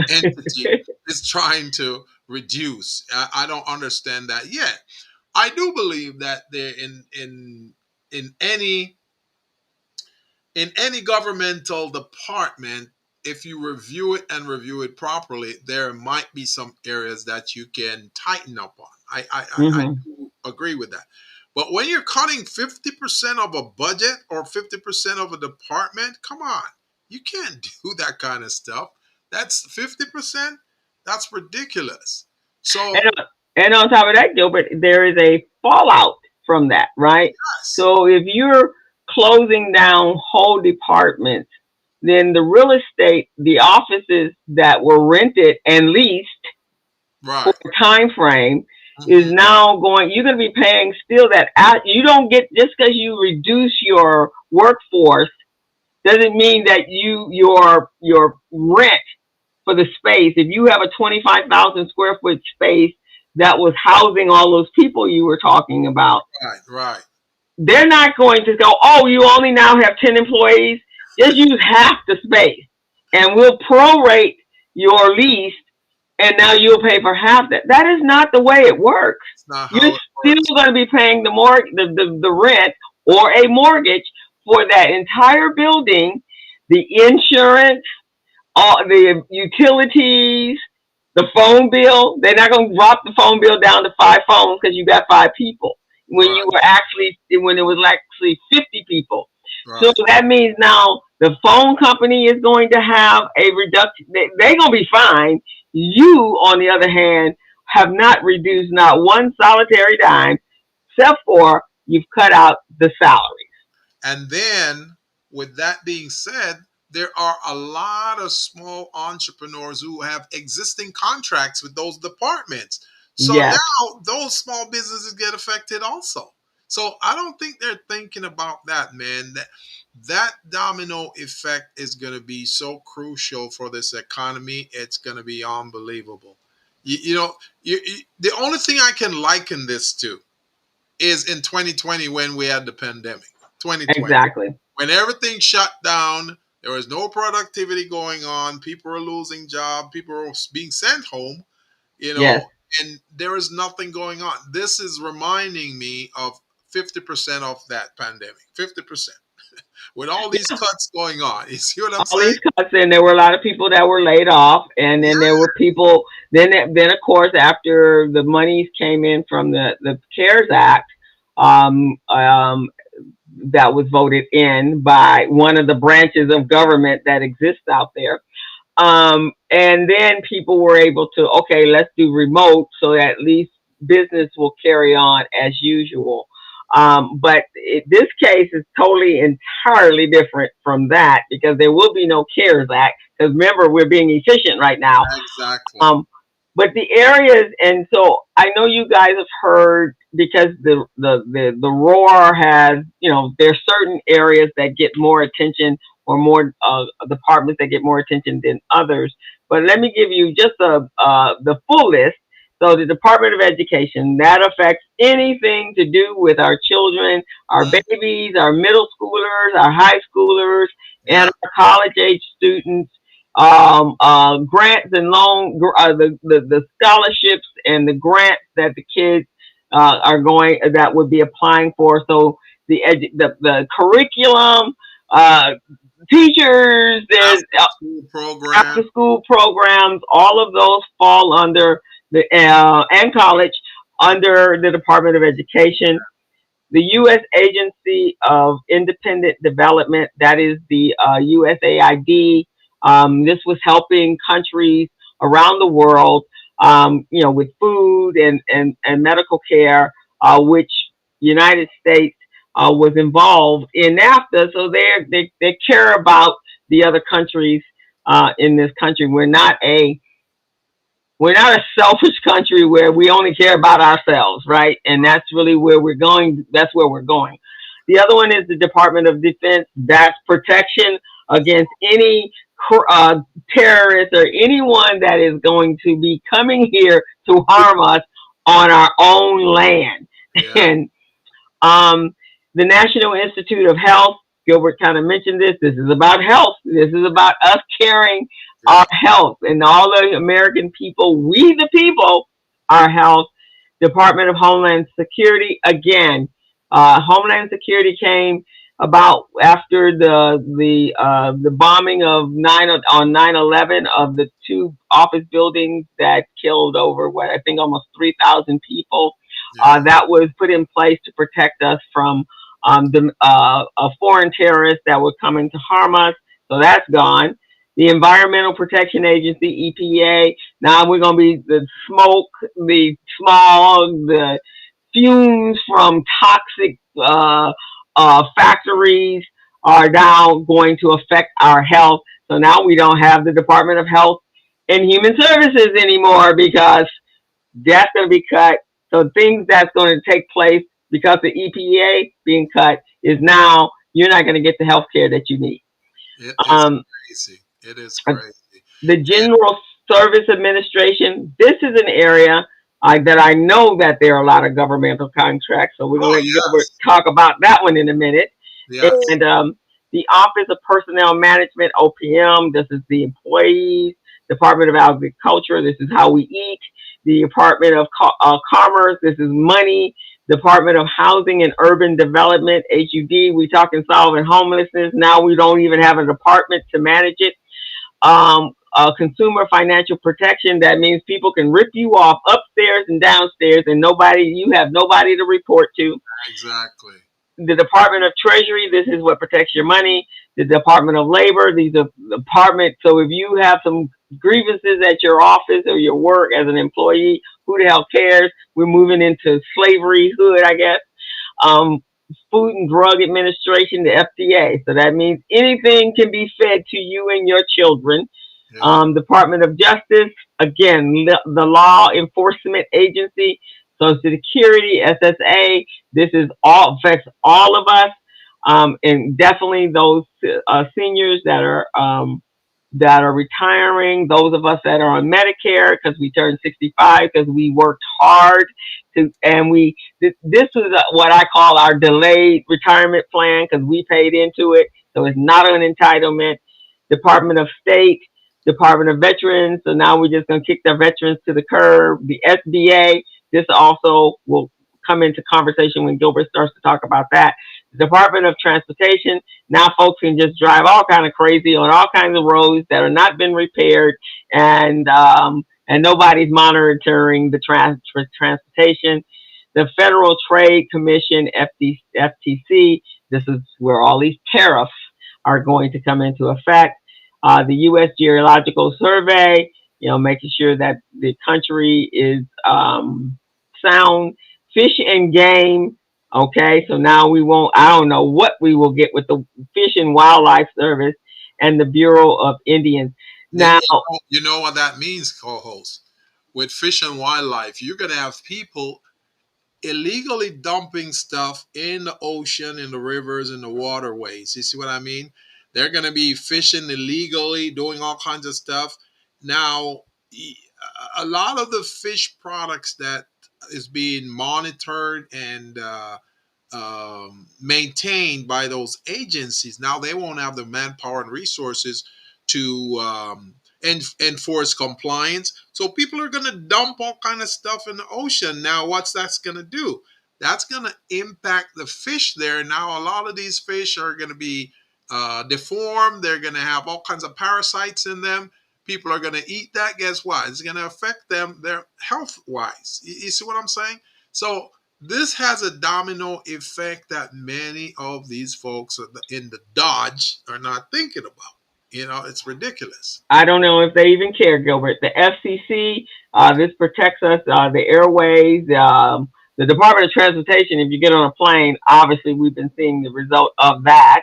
entity is trying to reduce. I don't understand that yet. I do believe that there in any in any governmental department, if you review it properly, there might be some areas that you can tighten up on. I Mhm. do agree with that. But when you're cutting 50% of a budget or 50% of a department, come on, you can't do that kind of stuff. That's 50%. That's ridiculous. And So and on top of that, Gilbert, there is a fallout from that, right? yes, So if you're closing down whole departments, then the real estate, the offices that were rented and leased for right, a time frame, is now going, you're going to be paying still that out. You don't get, just because you reduce your workforce doesn't mean that your rent for the space, if you have a 25,000 square foot space that was housing all those people you were talking about, Right. they're not going to go, oh, you only now have 10 employees, just use half the space and we'll prorate your lease and now you'll pay for half that. That is not the way it works. It's not how You're it still works. going to be paying the rent or a mortgage for that entire building, the insurance, all the utilities, the phone bill. They're not going to drop the phone bill down to 5 phones because you got 5 people when Right. when it was actually 50 people. So Right. that means now the phone company is going to have a reduction. They're going to be fine. You, on the other hand, have not reduced not one solitary dime, except for you've cut out the salary. And then, with that being said, there are a lot of small entrepreneurs who have existing contracts with those departments. So Yes, now those small businesses get affected also. So I don't think they're thinking about that, man. That domino effect is going to be so crucial for this economy. It's going to be unbelievable. The only thing I can liken this to is in 2020 when we had the pandemic. 2020, exactly. when everything shut down, there was no productivity going on. People were losing jobs. People were being sent home, Yes. and there is nothing going on. This is reminding me of 50% of that pandemic. 50% with all these cuts going on. You see what I'm All saying? these cuts, and there were a lot of people that were laid off, and then there were people. Then of course, after the monies came in from the CARES Act, um, um, that was voted in by one of the branches of government that exists out there. And then people were able to, okay, let's do remote so that at least business will carry on as usual. But this case is totally, entirely different from that because there will be no CARES Act. Because remember, we're being efficient right now. Exactly. Um, but the areas, and so I know you guys have heard because the roar has, there's certain areas that get more attention or more departments that get more attention than others. But let me give you just the full list. So the Department of Education, that affects anything to do with our children, our babies, our middle schoolers, our high schoolers, Yeah. and our college age students. Grants and loan, the scholarships and the grants that the kids that would be applying for. So the curriculum, uh, teachers, there's After school program. after school programs, all of those fall under the and college under the Department of Education. The U.S. Agency of Independent Development, that is the USAID. This was helping countries around the world, with food and medical care, which United States was involved in NAFTA. So they care about the other countries in this country. We're not a selfish country where we only care about ourselves, right? And that's really where we're going. That's where we're going. The other one is the Department of Defense. That's protection against any terrorist or anyone that is going to be coming here to harm us on our own land. Yeah. And the National Institute of Health, Gilbert kind of mentioned this. This is about health. This is about us caring our health and all the American people, we the people, our health. Department of Homeland Security, again, Homeland Security came about after the bombing of on 9/11 of the 2 office buildings that killed over what I think almost 3,000 people. Yeah. That was put in place to protect us from a foreign terrorist that was coming to harm us. So that's gone. The Environmental Protection Agency, EPA. Now we're going to be the smoke, the smog, the fumes from toxic factories are now going to affect our health. So now we don't have the Department of Health and Human Services anymore because that's going to be cut. So things that's going to take place because the EPA being cut is now you're not going to get the health care that you need. It is Um, crazy. It is crazy. the And General Service Administration, this is an area that I know that there are a lot of governmental contracts. So we're oh going to let Gilbert yes, talk about that one in a minute. yes, And the Office of Personnel Management, OPM, this is the employees. Department of Agriculture, this is how we eat. The Department of Commerce, this is money. Department of Housing and Urban Development, HUD, we talking solving homelessness. Now we don't even have a department to manage it. Consumer financial protection, that means people can rip you off upstairs and downstairs and you have nobody to report to. exactly. The Department of Treasury, this is what protects your money. The Department of Labor, these are departments. So if you have some grievances at your office or your work as an employee, who the hell cares? We're moving into slavery hood, I guess. Um, Food and Drug Administration, the FDA. So that means anything can be fed to you and your children. Yeah, Department of Justice, again, the law enforcement agency, Social Security, SSA. This is all affects all of us, and definitely those seniors that are retiring. Those of us that are on Medicare because we turned 65 because we worked hard to, and this is what I call our delayed retirement plan because we paid into it, so it's not an entitlement. Department of State, Department of Veterans. So now we're just going to kick the veterans to the curb. The SBA, this also will come into conversation when Gilbert starts to talk about that. The Department of Transportation, now folks can just drive all kind of crazy on all kinds of roads that are not been repaired, and nobody's monitoring the transportation. The Federal Trade Commission, FTC, this is where all these tariffs are going to come into effect. The U.S. Geological Survey, making sure that the country is sound. Fish and game. Okay, so now we won't. I don't know what we will get with the Fish and Wildlife Service and the Bureau of Indians. Now, you know what that means, co-host. With fish and wildlife, you're gonna have people illegally dumping stuff in the ocean, in the rivers, in the waterways. You see what I mean? They're going to be fishing illegally, doing all kinds of stuff. Now, a lot of the fish products that is being monitored and maintained by those agencies, now they won't have the manpower and resources to enforce compliance. So people are going to dump all kind of stuff in the ocean. Now, what's that's going to do? That's going to impact the fish there. Now, a lot of these fish are going to be deformed. They're going to have all kinds of parasites in them. People are going to eat that. Guess what? It's going to affect them, their health wise. You see what I'm saying? So this has a domino effect that many of these folks in the DOGE are not thinking about. It's ridiculous. I don't know if they even care, Gilbert. The FCC, this protects us, the airways, the Department of Transportation. If you get on a plane, obviously we've been seeing the result of that.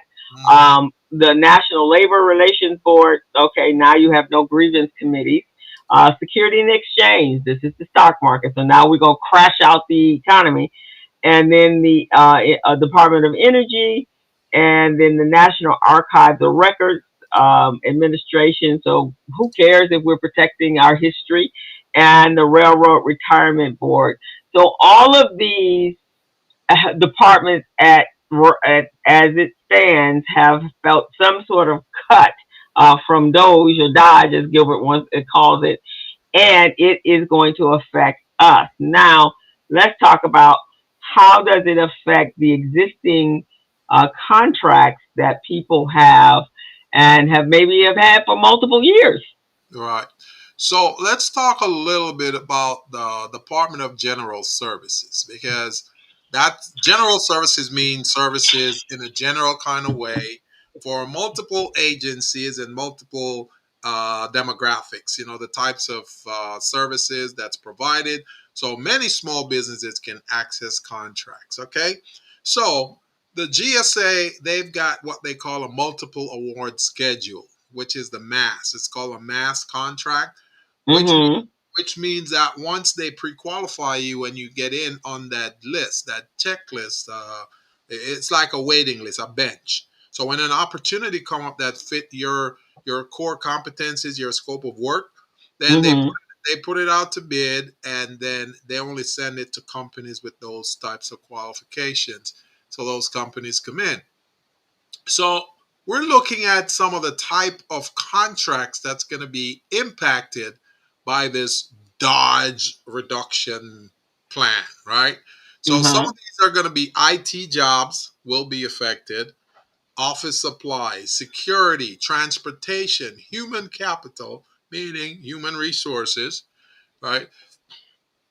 Mm-hmm. The National Labor Relations Board, okay, now you have no grievance committees. Security and Exchange, this is the stock market. So now we're going to crash out the economy. And then the Department of Energy, and then the National Archives of Records Administration. So who cares if we're protecting our history? And the Railroad Retirement Board. So all of these departments as it stands have felt some sort of cut from DOGE or DOGE, as Gilbert once calls it, and it is going to affect us. Now, let's talk about how does it affect the existing contracts that people have and have had for multiple years. Right. So let's talk a little bit about the Department of General Services, because that general services means services in a general kind of way for multiple agencies and multiple demographics, the types of services that's provided. So many small businesses can access contracts. Okay. So the GSA, they've got what they call a multiple award schedule, which is the MAS. It's called a MAS contract, which Mm-hmm. which means that once they pre-qualify you and you get in on that list, that checklist, it's like a waiting list, a bench. So when an opportunity come up that fit your core competencies, your scope of work, then Mm-hmm. they put it out to bid, and then they only send it to companies with those types of qualifications. So those companies come in. So we're looking at some of the type of contracts that's going to be impacted by this DOGE reduction plan, right? So some Uh-huh. of these are going to be IT jobs will be affected, office supplies, security, transportation, human capital, meaning human resources, right?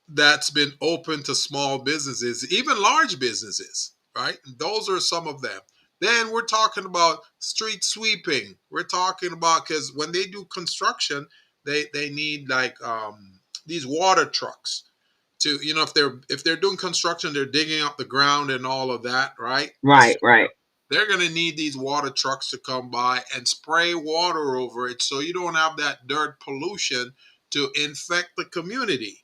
That's been open to small businesses, even large businesses, right? Those are some of them. Then we're talking about street sweeping. We're talking about, because when they do construction, they need like these water trucks to, if they're doing construction, they're digging up the ground and all of that, right? Right, right. They're going to need these water trucks to come by and spray water over it so you don't have that dirt pollution to infect the community.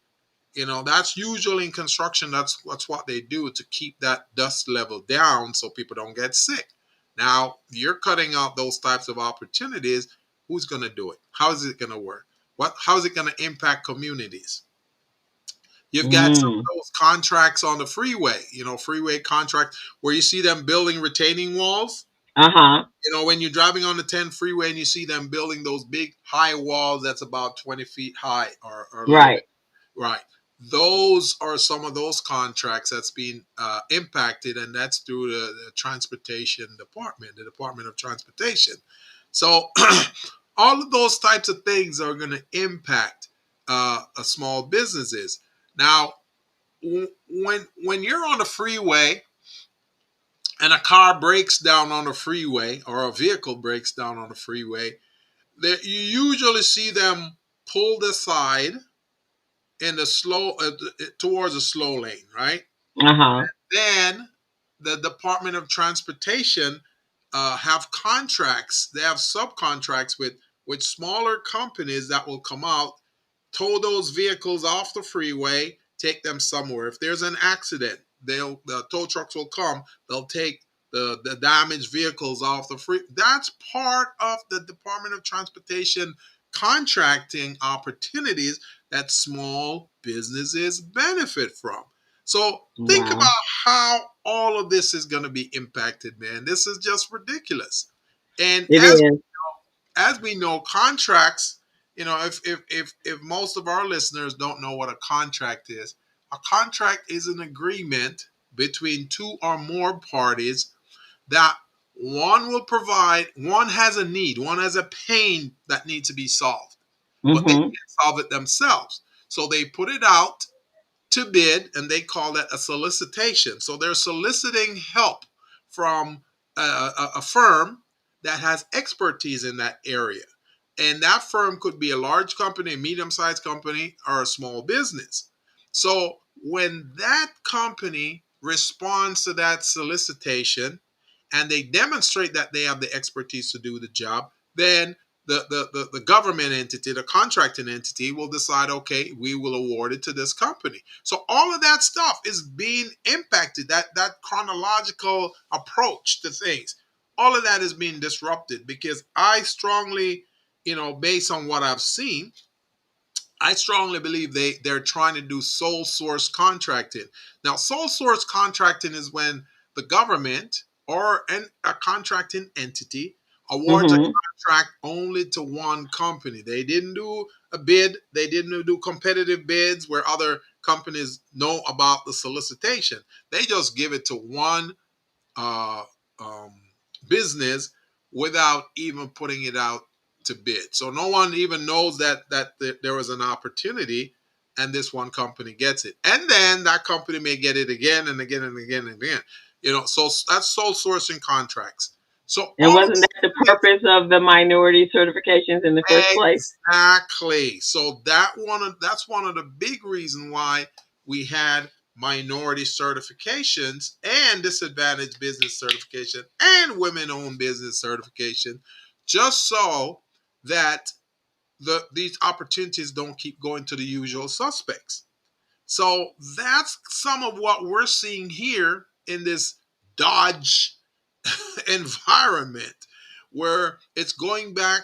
That's usually in construction. That's what they do to keep that dust level down so people don't get sick. Now, you're cutting out those types of opportunities. Who's going to do it? How is it going to work? How is it going to impact communities? You've got some Mm. of those contracts on the freeway, freeway contracts where you see them building retaining walls. Uh-huh. When you're driving on the 10 freeway and you see them building those big high walls that's about 20 feet high or a little bit. Right. Right. Those are some of those contracts that's being impacted, and that's through the transportation department, the Department of Transportation. So all of those types of things are going to impact small businesses. Now, when you're on the freeway and a car breaks down on the freeway or a vehicle breaks down on the freeway, that you usually see them pulled aside in the slow towards a slow lane, right? Uh-huh. Then the Department of Transportation have contracts. They have subcontracts with smaller companies that will come out, tow those vehicles off the freeway, take them somewhere. If there's an accident, the tow trucks will come. They'll take the damaged vehicles off the free. That's part of the Department of Transportation contracting opportunities that small businesses benefit from. So think Wow. about how all of this is going to be impacted, man. This is just ridiculous. And It is. as we know, contracts, if most of our listeners don't know what a contract is an agreement between two or more parties that one has a need, one has a pain that needs to be solved, but they Mm-hmm. can't solve it themselves. So they put it out to bid, and they call that a solicitation. So they're soliciting help from a firm that has expertise in that area. And that firm could be a large company, a medium sized company, or a small business. So when that company responds to that solicitation and they demonstrate that they have the expertise to do the job, then the government entity, the contracting entity will decide, okay, we will award it to this company. So all of that stuff is being impacted, that chronological approach to things. All of that is being disrupted because I strongly, based on what I've seen, I strongly believe they're trying to do sole source contracting. Now, sole source contracting is when the government or a contracting entity awards a Mm-hmm. contract only to one company. They didn't do a bid. They didn't do competitive bids where other companies know about the solicitation. They just give it to one uh, um, business without even putting it out to bid. So no one even knows that there was an opportunity, and this one company gets it, and then that company may get it again and again and again and again. So that's sole sourcing contracts. So And all of wasn't that the purpose of the minority certifications in the first place? exactly. So that's one of the big reasons why we had minority certifications and disadvantaged business certification and women-owned business certification, just so that these opportunities don't keep going to the usual suspects. So that's some of what we're seeing here in this DOGE environment, where it's going back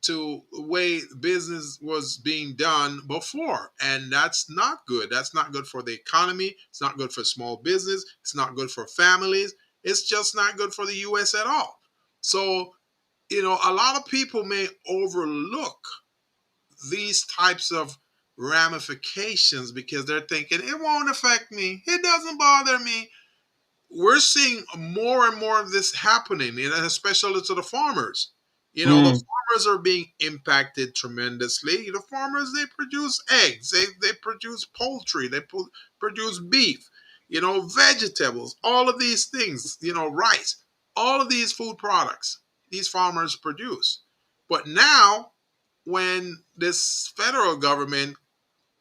to the way business was being done before. And that's not good. That's not good for the economy. It's not good for small business. It's not good for families. It's just not good for the US at all. So, a lot of people may overlook these types of ramifications because they're thinking it won't affect me. It doesn't bother me. We're seeing more and more of this happening, especially to the farmers. The Mm. farmers are being impacted tremendously. The farmers, they produce eggs, they produce poultry, they produce beef, vegetables, all of these things, rice, all of these food products these farmers produce. But now, when this federal government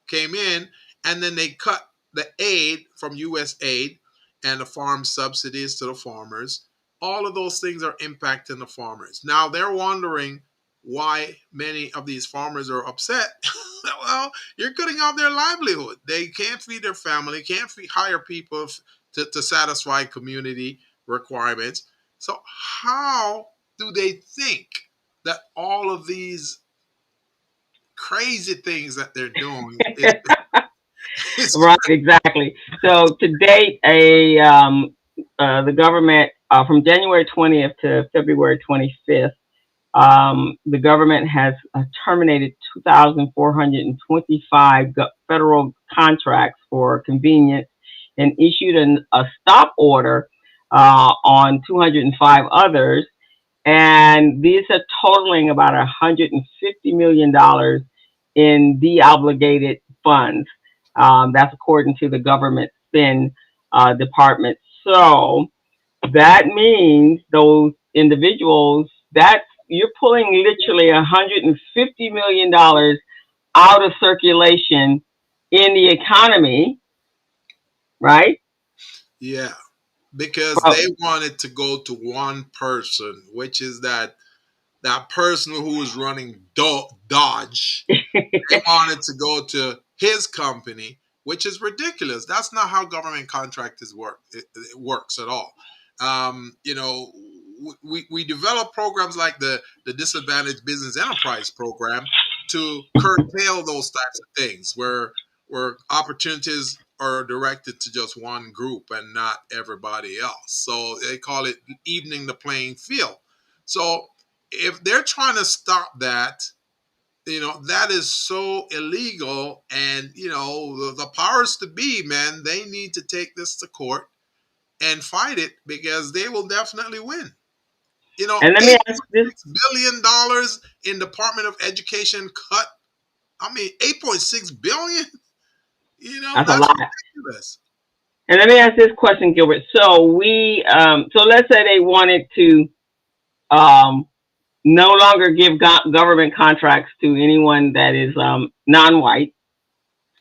came in, and then they cut the aid from US aid and the farm subsidies to the farmers. All of those things are impacting the farmers. Now they're wondering why many of these farmers are upset. Well, you're cutting off their livelihood. They can't feed their family, can't hire people to satisfy community requirements. So how do they think that all of these crazy things that they're doing is Right, exactly. So to date, the government from January 20th to February 25th, the government has terminated 2,425 federal contracts for convenience and issued a stop order on 205 others. And these are totaling about $150 million in deobligated funds. That's according to the government spend department. So that means those individuals, that you're pulling literally $150 million out of circulation in the economy, right? yeah, because they wanted to go to one person, which is that person who was running Dodge. They wanted to go to his company, which is ridiculous. That's not how government contractors work. It works at all. We develop programs like the Disadvantaged Business Enterprise Program to curtail those types of things, where opportunities are directed to just one group and not everybody else. So they call it evening the playing field. So if they're trying to stop that, that is so illegal. And the powers to be, man, they need to take this to court and fight it, because they will definitely win. And let me ask this. $8.6 billion in Department of Education cut. I mean, 8.6 billion. That's a That's lot. ridiculous. And let me ask this question, Gilbert. So let's say they wanted to um, no longer give government contracts to anyone that is non-white,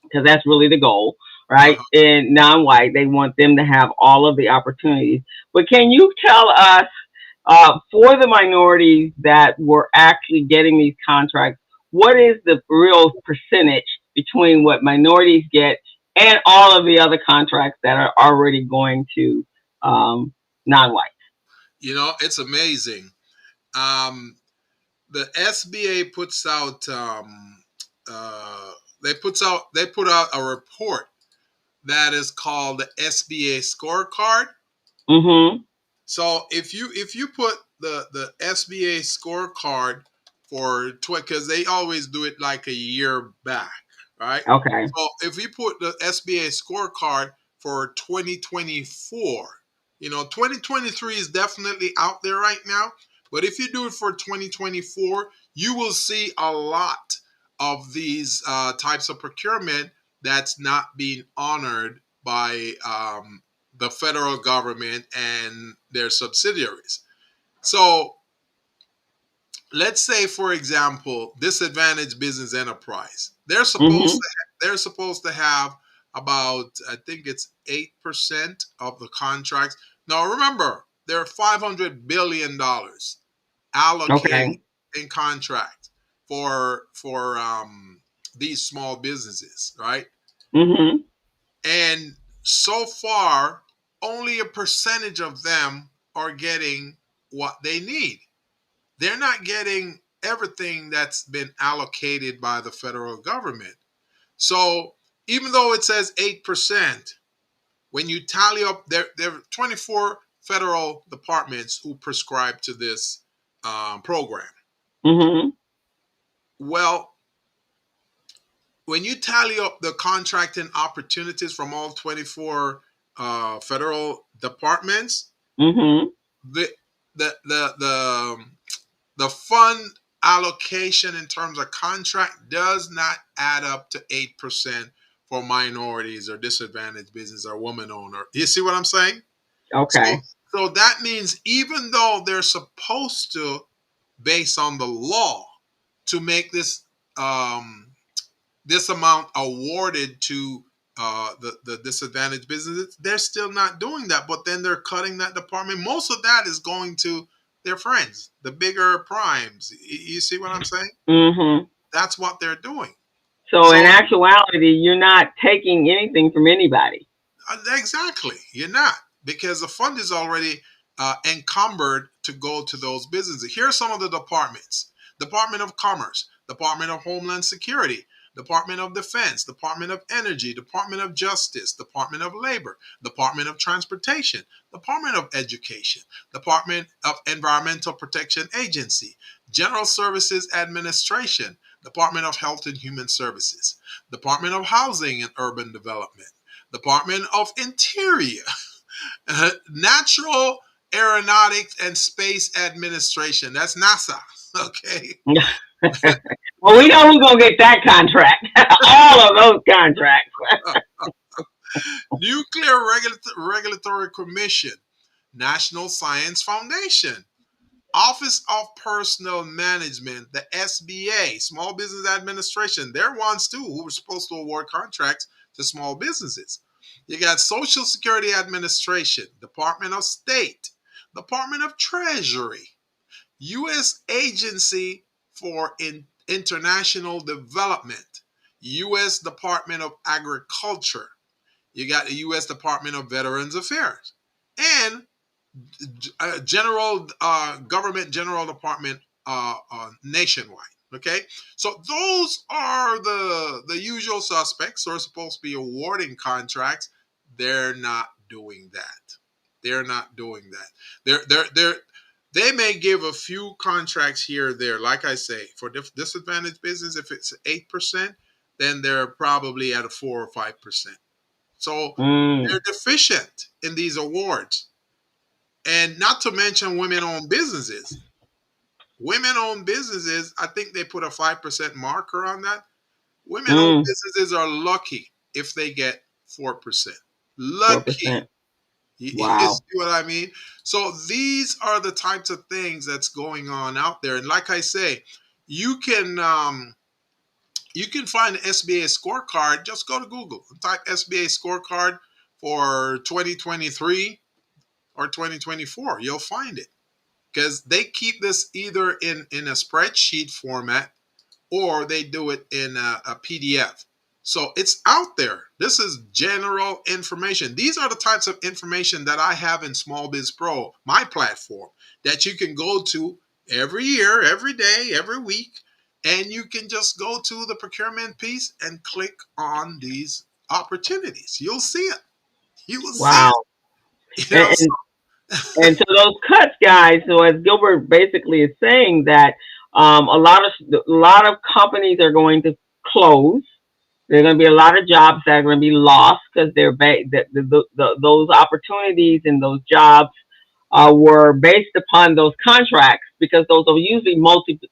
because that's really the goal, right? Uh-huh. And non-white, they want them to have all of the opportunities. But can you tell us, for the minorities that were actually getting these contracts, what is the real percentage between what minorities get and all of the other contracts that are already going to non-white? It's amazing. The SBA puts out they put out a report that is called the SBA scorecard. Mm-hmm. So if you put the SBA scorecard for because they always do it like a year back, right? Okay. So if you put the SBA scorecard for 2024, 2023 is definitely out there right now. But if you do it for 2024, you will see a lot of these types of procurement that's not being honored by the federal government and their subsidiaries. So let's say, for example, disadvantaged business enterprise. Mm-hmm. They're supposed to have about, I think it's 8% of the contracts. Now remember, there are $500 billion allocated Okay. in contract. for these small businesses, right? Mm-hmm. And so far, only a percentage of them are getting what they need. They're not getting everything that's been allocated by the federal government. So even though it says 8%, when you tally up, there are 24 federal departments who prescribe to this program. Mm-hmm. Well, when you tally up the contracting opportunities from all 24 federal departments, Mm-hmm. the the fund allocation in terms of contract does not add up to 8% for minorities or disadvantaged business or woman owner. You see what I'm saying? So Okay. so that means even though they're supposed to, based on the law, to make um, this amount awarded to the disadvantaged businesses, they're still not doing that. But then they're cutting that department. Most of that is going to their friends, the bigger primes. You see what I'm saying? Mm-hmm. That's what they're doing. So in So actuality, you're not taking anything from anybody. exactly, you're not, because the fund is already encumbered to go to those businesses. Here are some of the departments: Department of Commerce, Department of Homeland Security, Department of Defense, Department of Energy, Department of Justice, Department of Labor, Department of Transportation, Department of Education, Department of Environmental Protection Agency, General Services Administration, Department of Health and Human Services, Department of Housing and Urban Development, Department of Interior, Natural Aeronautics and Space Administration. That's NASA. Okay. Well, we know who's gonna get that contract. All of those contracts. Nuclear Regulatory Commission, National Science Foundation, Office of Personnel Management, the SBA, Small Business Administration. They're ones too who were supposed to award contracts to small businesses. You got Social Security Administration, Department of State, Department of Treasury, U.S. Agency for International Development, U.S. Department of Agriculture. You got the U.S. Department of Veterans Affairs, and general government general department nationwide. Okay, so those are the usual suspects who are supposed to be awarding contracts. They're not doing that. They're not doing that. They may give a few contracts here or there. Like I say, for disadvantaged business, if it's 8%, then they're probably at a 4 or 5%. So Mm, they're deficient in these awards. And not to mention women-owned businesses. Women-owned businesses, I think they put a 5% marker on that. Women-owned mm, businesses are lucky if they get 4%. Lucky. 4%. You Wow. see what I mean? So these are the types of things that's going on out there. And like I say, you can find the SBA scorecard. Just go to Google and type SBA scorecard for 2023 or 2024. You'll find it, because they keep this either in a spreadsheet format or they do it in a PDF. So it's out there. This is general information. These are the types of information that I have in Small Biz Pro, my platform, that you can go to every year, every day, every week, and you can just go to the procurement piece and click on these opportunities. You'll see it. You will see Wow. it. And, and and so those cuts, guys. So as Gilbert basically is saying that a lot of companies are going to close. There are going to be a lot of jobs that are going to be lost because those opportunities and those jobs were based upon those contracts, because those are usually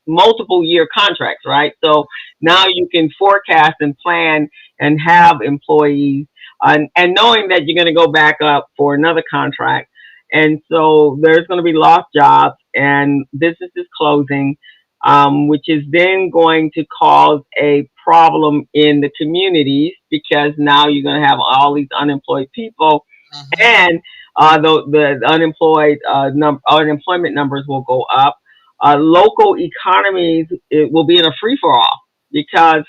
multiple year contracts, right? So now you can forecast and plan and have employees, and knowing that you're going to go back up for another contract. And so there's going to be lost jobs and businesses closing, which is then going to cause a problem in the communities, because now you're going to have all these unemployed people, Mhm. and the unemployment numbers will go up. local economies, it will be in a free for all because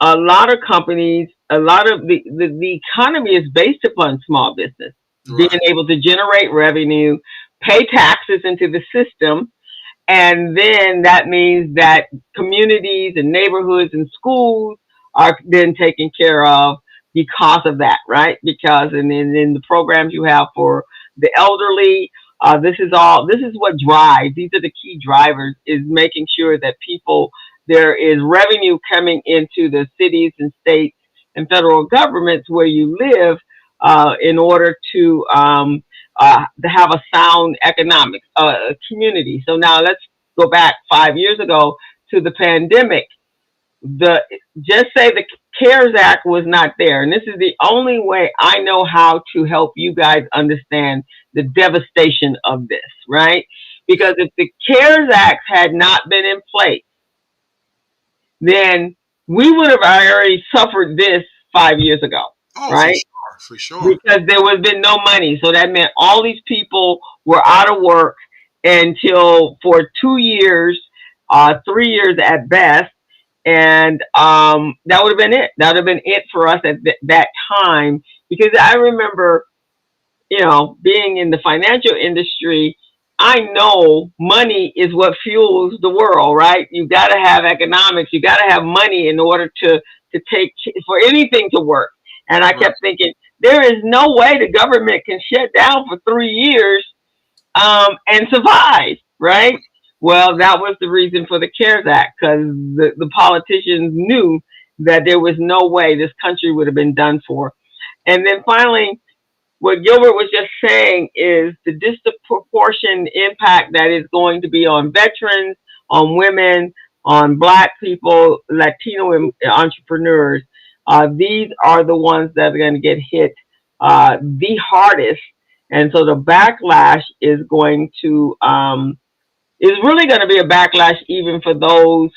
a lot of companies, a lot of the economy is based upon small business being Right. able to generate revenue, pay taxes into the system, and then that means that communities and neighborhoods and schools are then taken care of because of that, right? Because and then in the programs you have for the elderly, this is what drives. These are the key drivers is making sure that people there is revenue coming into the cities and states and federal governments where you live in order to have a sound economic community. So now let's go back 5 years ago to the pandemic. The just say the CARES Act was not there, and this is the only way I know how to help you guys understand the devastation of this, right? Because if the CARES Act had not been in place, then we would have already suffered this 5 years ago, Oh, for right? sure, for sure. Because there would have been no money. So that meant all these people were out of work until for 2 years, 3 years at best. And that would have been it. That would have been it for us at that time. Because I remember, being in the financial industry, I know money is what fuels the world, right? You got to have economics. You got to have money in order to take for anything to work. And I Right. kept thinking, there is no way the government can shut down for 3 years and survive, right? Well, that was the reason for the CARES Act because the politicians knew that there was no way this country would have been done for. And then finally, what Gilbert was just saying is the disproportionate impact that is going to be on veterans, on women, on Black people, Latino entrepreneurs. These are the ones that are going to get hit the hardest, and so the backlash is really going to be a backlash even for those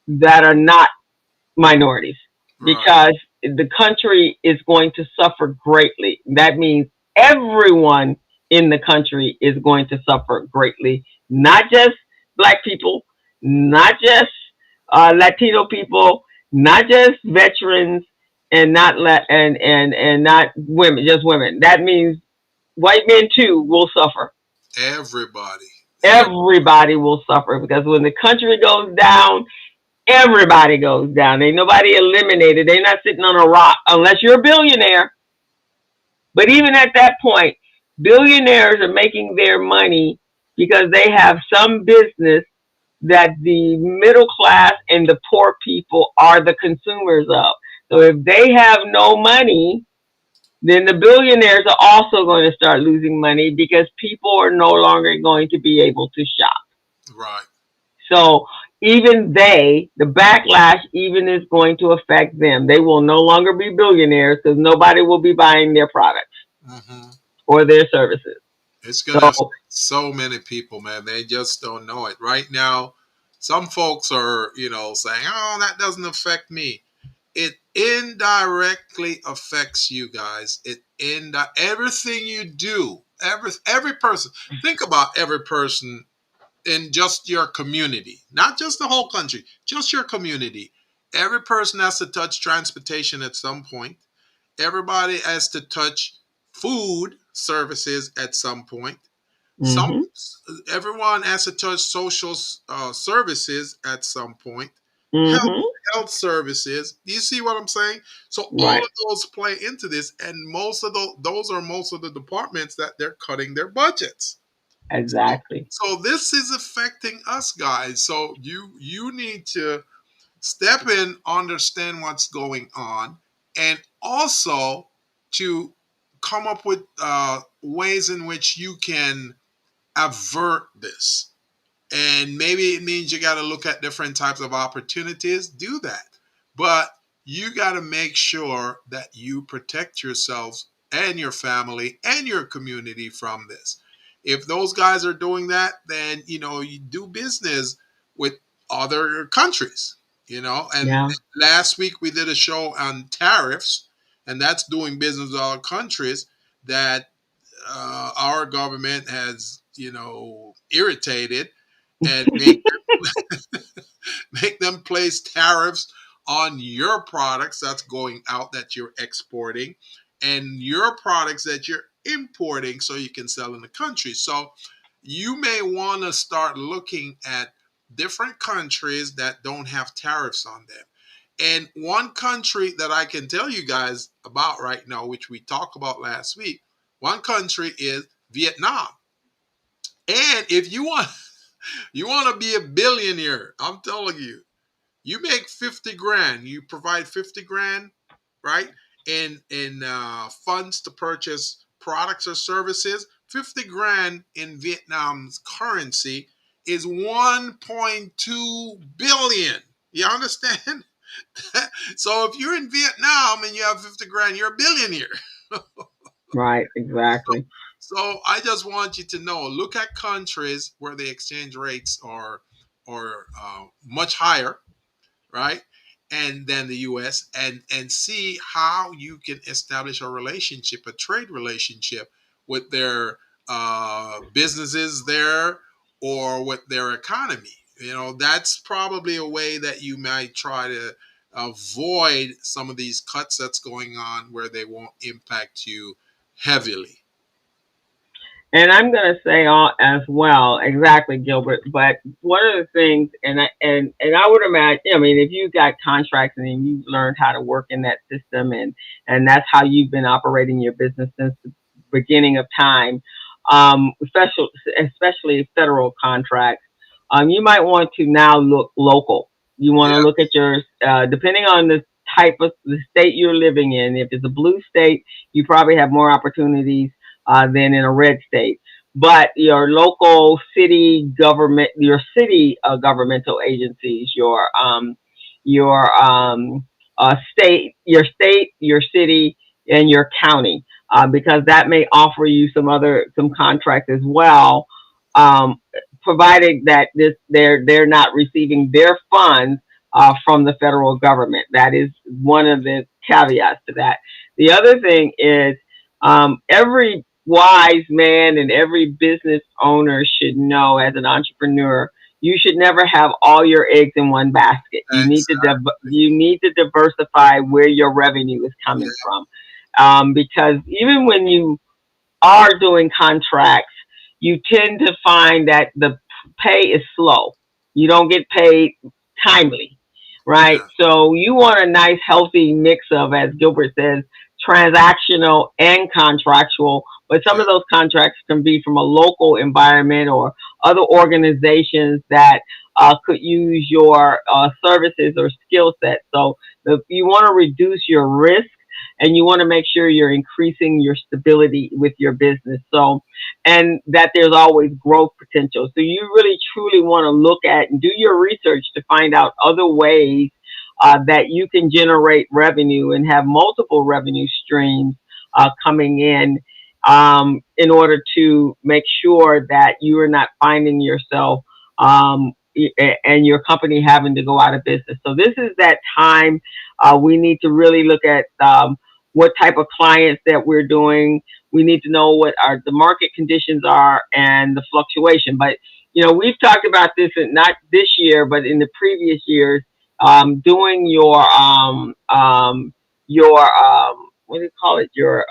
that are not minorities Right. because the country is going to suffer greatly. That means everyone in the country is going to suffer greatly, not just Black people, not just Latino people, not just veterans, and and not women, just women. That means white men too will suffer. Everybody. Everybody will suffer because when the country goes down, everybody goes down. Ain't nobody eliminated. They're not sitting on a rock unless you're a billionaire. But even at that point, billionaires are making their money because they have some business that the middle class and the poor people are the consumers of. So if they have no money, then the billionaires are also going to start losing money because people are no longer going to be able to shop. Right. So even the backlash even is going to affect them. They will no longer be billionaires because nobody will be buying their products Hmm. or their services. It's gonna affect So, so many people, man. They just don't know it. Right now, some folks are, saying, "Oh, that doesn't affect me." It indirectly affects you guys. Everything you do, every person. Think about every person in just your community, not just the whole country, just your community. Every person has to touch transportation at some point. Everybody has to touch food services at some point. Some hmm Everyone has to touch social services at some point. Health hmm health services. Do you see what I'm saying? So all right, of those play into this, and most of those are most of the departments that they're cutting their budgets. So, exactly. so this is affecting us guys. So you need to step in, understand what's going on, and also to come up with ways in which you can avert this. And maybe it means you got to look at different types of opportunities. Do that. But you got to make sure that you protect yourselves and your family and your community from this. If those guys are doing that, then you do business with other countries. And Yeah. last week we did a show on tariffs, and that's doing business with other countries that our government has irritated, and make them place tariffs on your products that's going out that you're exporting and your products that you're importing so you can sell in the country. So you may want to start looking at different countries that don't have tariffs on them. And one country that I can tell you guys about right now, which we talked about last week, one country is Vietnam. And if you want to be a billionaire, I'm telling you, you make 50 grand, you provide 50 grand, right? In funds to purchase products or services, 50 grand in Vietnam's currency is 1.2 billion. You understand? So if you're in Vietnam and you have 50 grand, you're a billionaire. Right, exactly. So I just want you to know, look at countries where the exchange rates are much higher, right? And then the US, and see how you can establish a relationship, a trade relationship with their businesses there or with their economy. You know, that's probably a way that you might try to avoid some of these cuts that's going on where they won't impact you heavily. And I'm going to say as well, exactly, Gilbert. But one of the things, and I would imagine, I mean, if you got contracts and then you've learned how to work in that system, and that's how you've been operating your business since the beginning of time, especially federal contracts, you might want to now look local. You want to Yeah, look at your, depending on the type of the state you're living in. If it's a blue state, you probably have more opportunities than in a red state. But your local city government, your city governmental agencies, your state, your city, and your county, because that may offer you some contracts as well, um, provided that they're not receiving their funds from the federal government. That is one of the caveats to that. The other thing is every wise man and every business owner should know, as an entrepreneur, you should never have all your eggs in one basket. exactly. You need to diversify where your revenue is coming Yeah, from, because even when you are doing contracts, you tend to find that the pay is slow. You don't get paid timely, right? yeah, So you want a nice, healthy mix of, as Gilbert says, transactional and contractual. But some yeah, of those contracts can be from a local environment or other organizations that could use your services or skill set. So you want to reduce your risk and you want to make sure you're increasing your stability with your business. So, and that there's always growth potential. So you really truly want to look at and do your research to find out other ways that you can generate revenue and have multiple revenue streams coming in order to make sure that you are not finding yourself and your company having to go out of business. So this is that time we need to really look at what type of clients that we're doing. We need to know what the market conditions are and the fluctuation. But we've talked about this, not this year, but in the previous years, doing your what do you call it? Your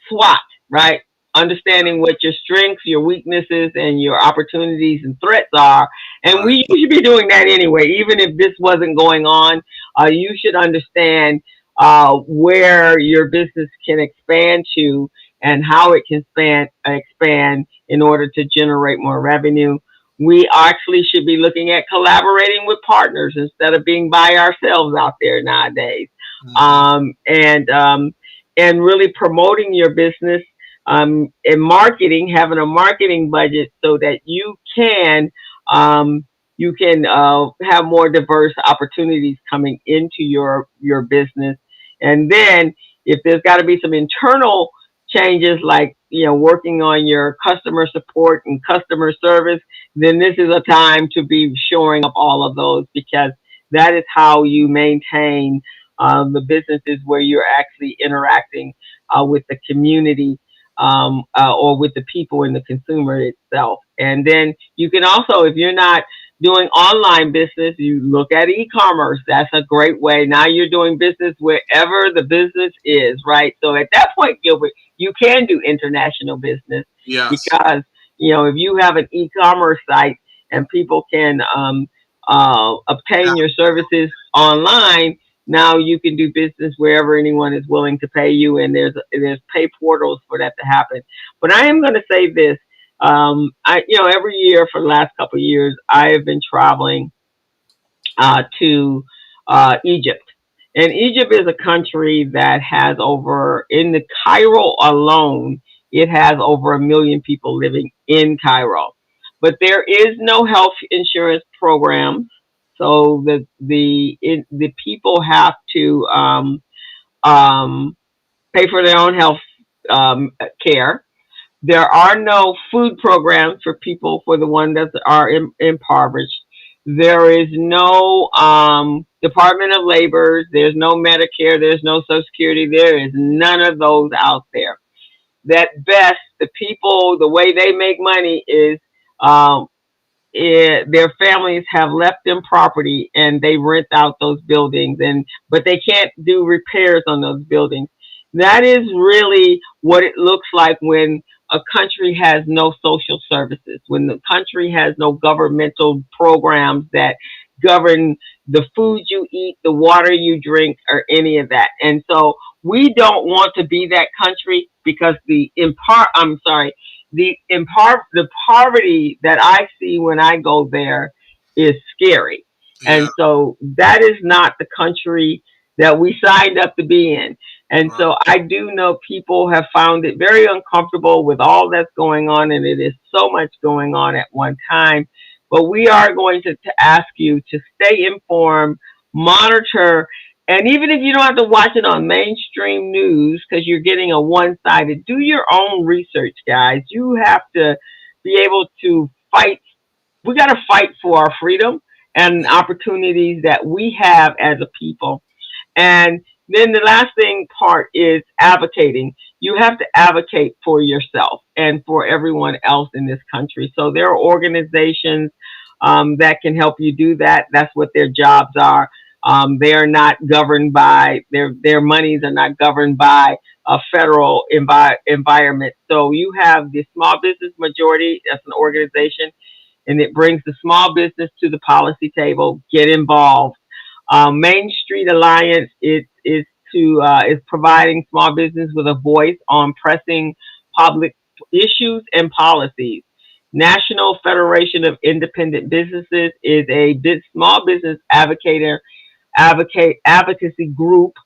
SWOT, right? Understanding what your strengths, your weaknesses, and your opportunities and threats are. And right. you should be doing that anyway, even if this wasn't going on. You should understand where your business can expand to and how it can expand in order to generate more revenue. We actually should be looking at collaborating with partners instead of being by ourselves out there nowadays. Hmm. And really promoting your business and marketing, having a marketing budget so that um, you can have more diverse opportunities coming into your business. And then if there's got to be some internal changes, like working on your customer support and customer service, then this is a time to be shoring up all of those, because that is how you maintain the businesses where you're actually interacting with the community or with the people and the consumer itself. And then you can also, if you're not doing online business, you look at e-commerce. That's a great way. Now you're doing business wherever the business is, right? So at that point, Gilbert, you can do international business Yes. because, if you have an e-commerce site and people can obtain your services online, now you can do business wherever anyone is willing to pay you, and there's pay portals for that to happen. But I am going to say this: every year for the last couple of years, I have been traveling to Egypt, and Egypt is a country that has in the Cairo alone, it has over 1 million people living in Cairo, but there is no health insurance program. So the people have to pay for their own health care. There are no food programs for people, for the ones that are impoverished. There is no Department of Labor. There's no Medicare. There's no Social Security. There is none of those out there. At best, the people, the way they make money is their families have left them property and they rent out those buildings, but they can't do repairs on those buildings. That is really what it looks like when a country has no social services, when the country has no governmental programs that govern the food you eat, the water you drink, or any of that. And so we don't want to be that country, because the poverty that I see when I go there is scary. Yeah. And so that is not the country that we signed up to be in. And Right. so I do know people have found it very uncomfortable with all that's going on, and it is so much going on at one time. But we are going to ask you to stay informed, monitor, and even if you don't have to watch it on mainstream news because you're getting a one-sided, do your own research, guys. You have to be able to fight. We got to fight for our freedom and opportunities that we have as a people. And then the last part is advocating. You have to advocate for yourself and for everyone else in this country. So there are organizations that can help you do that. That's what their jobs are. They are not governed by their monies are not governed by a federal environment. So you have the Small Business Majority. That's an organization, and it brings the small business to the policy table. Get involved. Main Street Alliance is providing small business with a voice on pressing public issues and policies. National Federation of Independent Businesses is a small business advocacy group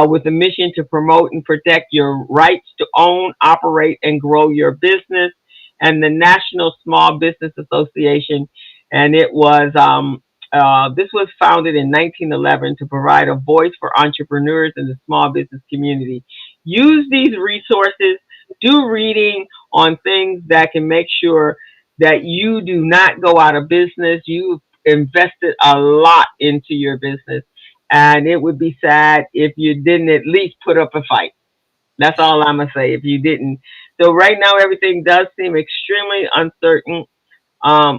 with a mission to promote and protect your rights to own, operate, and grow your business. And the National Small Business Association, and this was founded in 1911 to provide a voice for entrepreneurs in the small business community. Use these resources. Do reading on things that can make sure that you do not go out of business. You've invested a lot into your business, and it would be sad if you didn't at least put up a fight. That's all I'm going to say, if you didn't. So right now, everything does seem extremely uncertain.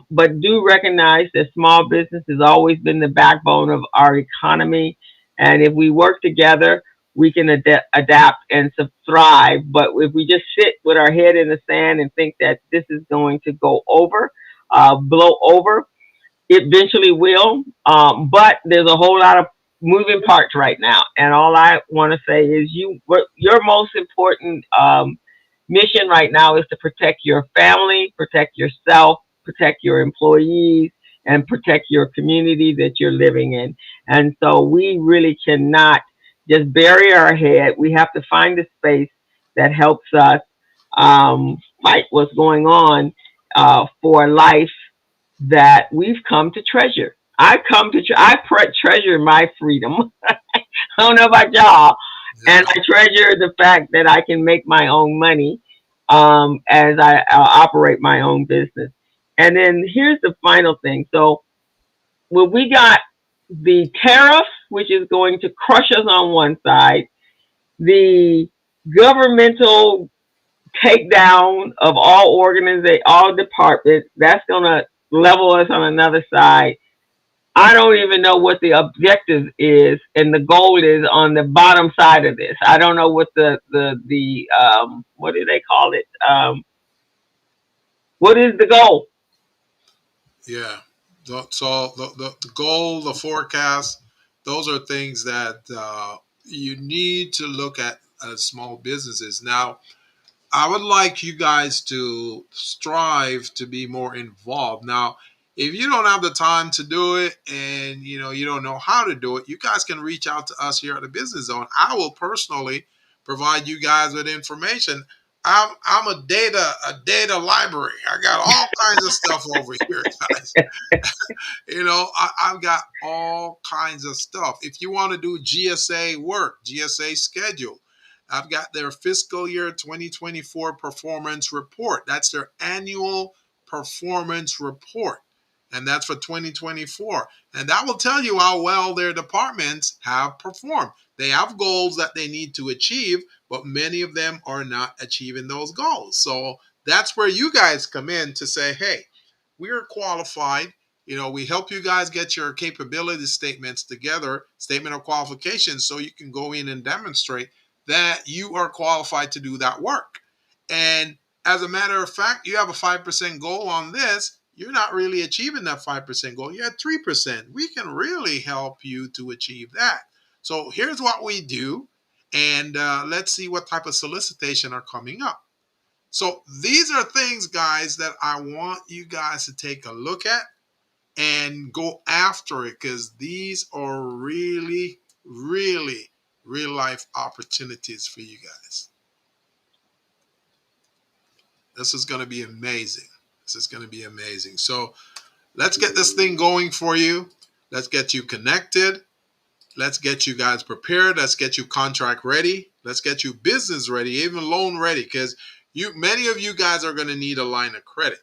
But do recognize that small business has always been the backbone of our economy. And if we work together, we can adapt and thrive. But if we just sit with our head in the sand and think that this is going to blow over, it eventually will. But there's a whole lot of moving parts right now. And all I want to say is your most important mission right now is to protect your family, protect yourself, protect your employees, and protect your community that you're living in. And so we really cannot just bury our head. We have to find a space that helps us fight what's going on for life that we've come to treasure. I treasure my freedom. I don't know about y'all. Yeah. And I treasure the fact that I can make my own money as I operate my own business. And then here's the final thing. So we got the tariff, which is going to crush us on one side, the governmental takedown of all organizations, all departments. That's going to level us on another side. I don't even know what the objective is and the goal is on the bottom side of this. I don't know what the what do they call it? What is the goal? Yeah. So the goal, the forecast, those are things that you need to look at as small businesses. Now, I would like you guys to strive to be more involved. Now, if you don't have the time to do it and you don't know how to do it, you guys can reach out to us here at the Business Zone. I will personally provide you guys with information. I'm a data library. I got all kinds of stuff over here, guys. I've got all kinds of stuff. If you want to do GSA work, GSA schedule, I've got their fiscal year 2024 performance report. That's their annual performance report. And that's for 2024. And that will tell you how well their departments have performed. They have goals that they need to achieve, but many of them are not achieving those goals. So that's where you guys come in to say, hey, we're qualified. We help you guys get your capability statements together, statement of qualifications, so you can go in and demonstrate that you are qualified to do that work. And as a matter of fact, you have a 5% goal on this. You're not really achieving that 5% goal. You're at 3%. We can really help you to achieve that. So here's what we do. And let's see what type of solicitation are coming up. So these are things, guys, that I want you guys to take a look at and go after it, because these are really, really real life opportunities for you guys. This is going to be amazing. This is going to be amazing. So let's get this thing going for you. Let's get you connected. Let's get you guys prepared. Let's get you contract ready. Let's get you business ready, even loan ready, because many of you guys are going to need a line of credit.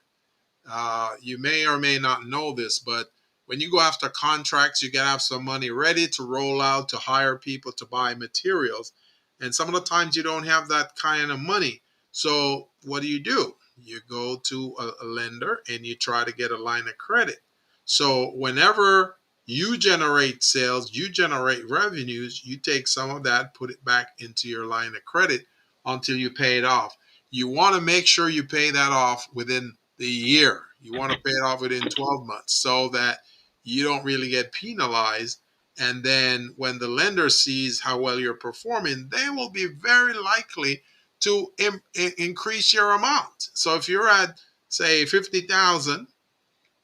You may or may not know this, but when you go after contracts, you got to have some money ready to roll out, to hire people, to buy materials. And some of the times you don't have that kind of money. So what do? You go to a lender and you try to get a line of credit. So whenever you generate sales, you generate revenues, you take some of that, put it back into your line of credit until you pay it off. You want to make sure you pay that off within the year. You want to pay it off within 12 months so that you don't really get penalized. And then when the lender sees how well you're performing, they will be very likely to increase your amount. So if you're at, say, 50,000,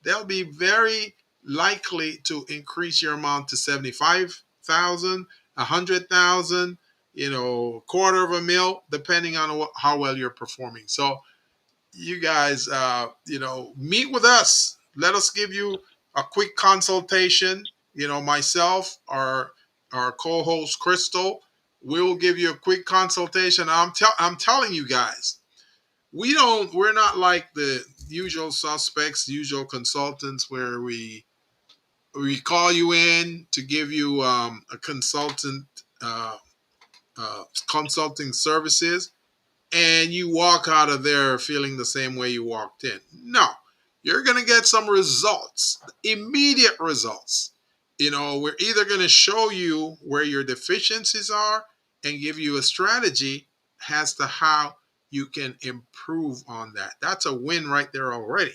they'll be very likely to increase your amount to 75,000, 100,000, quarter of a mil, depending on how well you're performing. So you guys, meet with us. Let us give you a quick consultation. Myself, our co-host Crystal, we'll give you a quick consultation. I'm telling you guys, we're not like the usual suspects, usual consultants, where we call you in to give you a consultant consulting services, and you walk out of there feeling the same way you walked in. No, you're going to get some results, immediate results. We're either going to show you where your deficiencies are and give you a strategy as to how you can improve on that. That's a win right there already.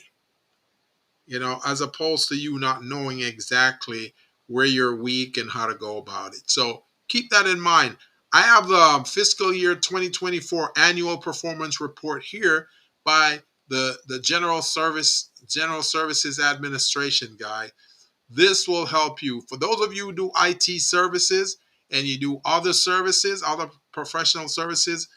As opposed to you not knowing exactly where you're weak and how to go about it. So keep that in mind. I have the fiscal year 2024 annual performance report here by the General Services Administration guy. This will help you. For those of you who do IT services and you do other services, other professional services,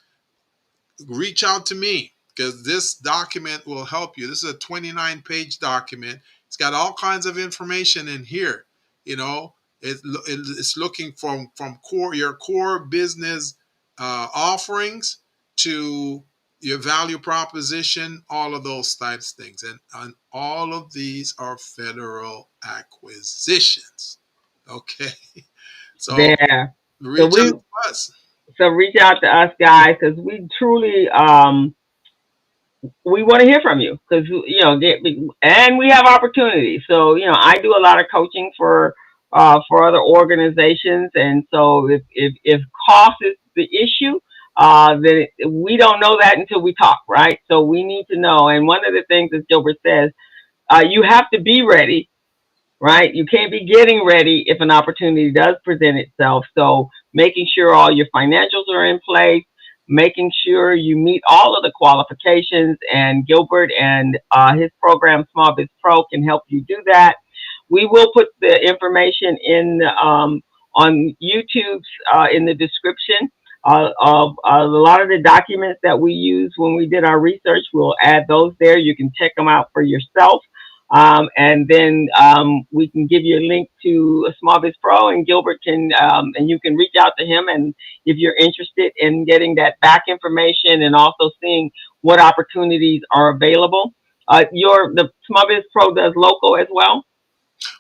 reach out to me, because this document will help you. This is a 29-page document. It's got all kinds of information in here. It's looking from your core business offerings to your value proposition, all of those types of things. And all of these are federal acquisitions. Okay. So There. So reach out we to us. so reach out to us, guys, because we truly we want to hear from you because and we have opportunities. So I do a lot of coaching for other organizations, and so if cost is the issue, then we don't know that until we talk, right? So we need to know. And one of the things, as Gilbert says, you have to be ready, right? You can't be getting ready if an opportunity does present itself. So making sure all your financials are in place, making sure you meet all of the qualifications, and Gilbert and his program, Small Biz Pro, can help you do that. We will put the information in on YouTube's in the description of a lot of the documents that we used when we did our research. We'll add those there. You can check them out for yourself. And then we can give you a link to a Small Biz Pro, and Gilbert can, and you can reach out to him. And if you're interested in getting that back information and also seeing what opportunities are available, the Small Biz Pro does local as well.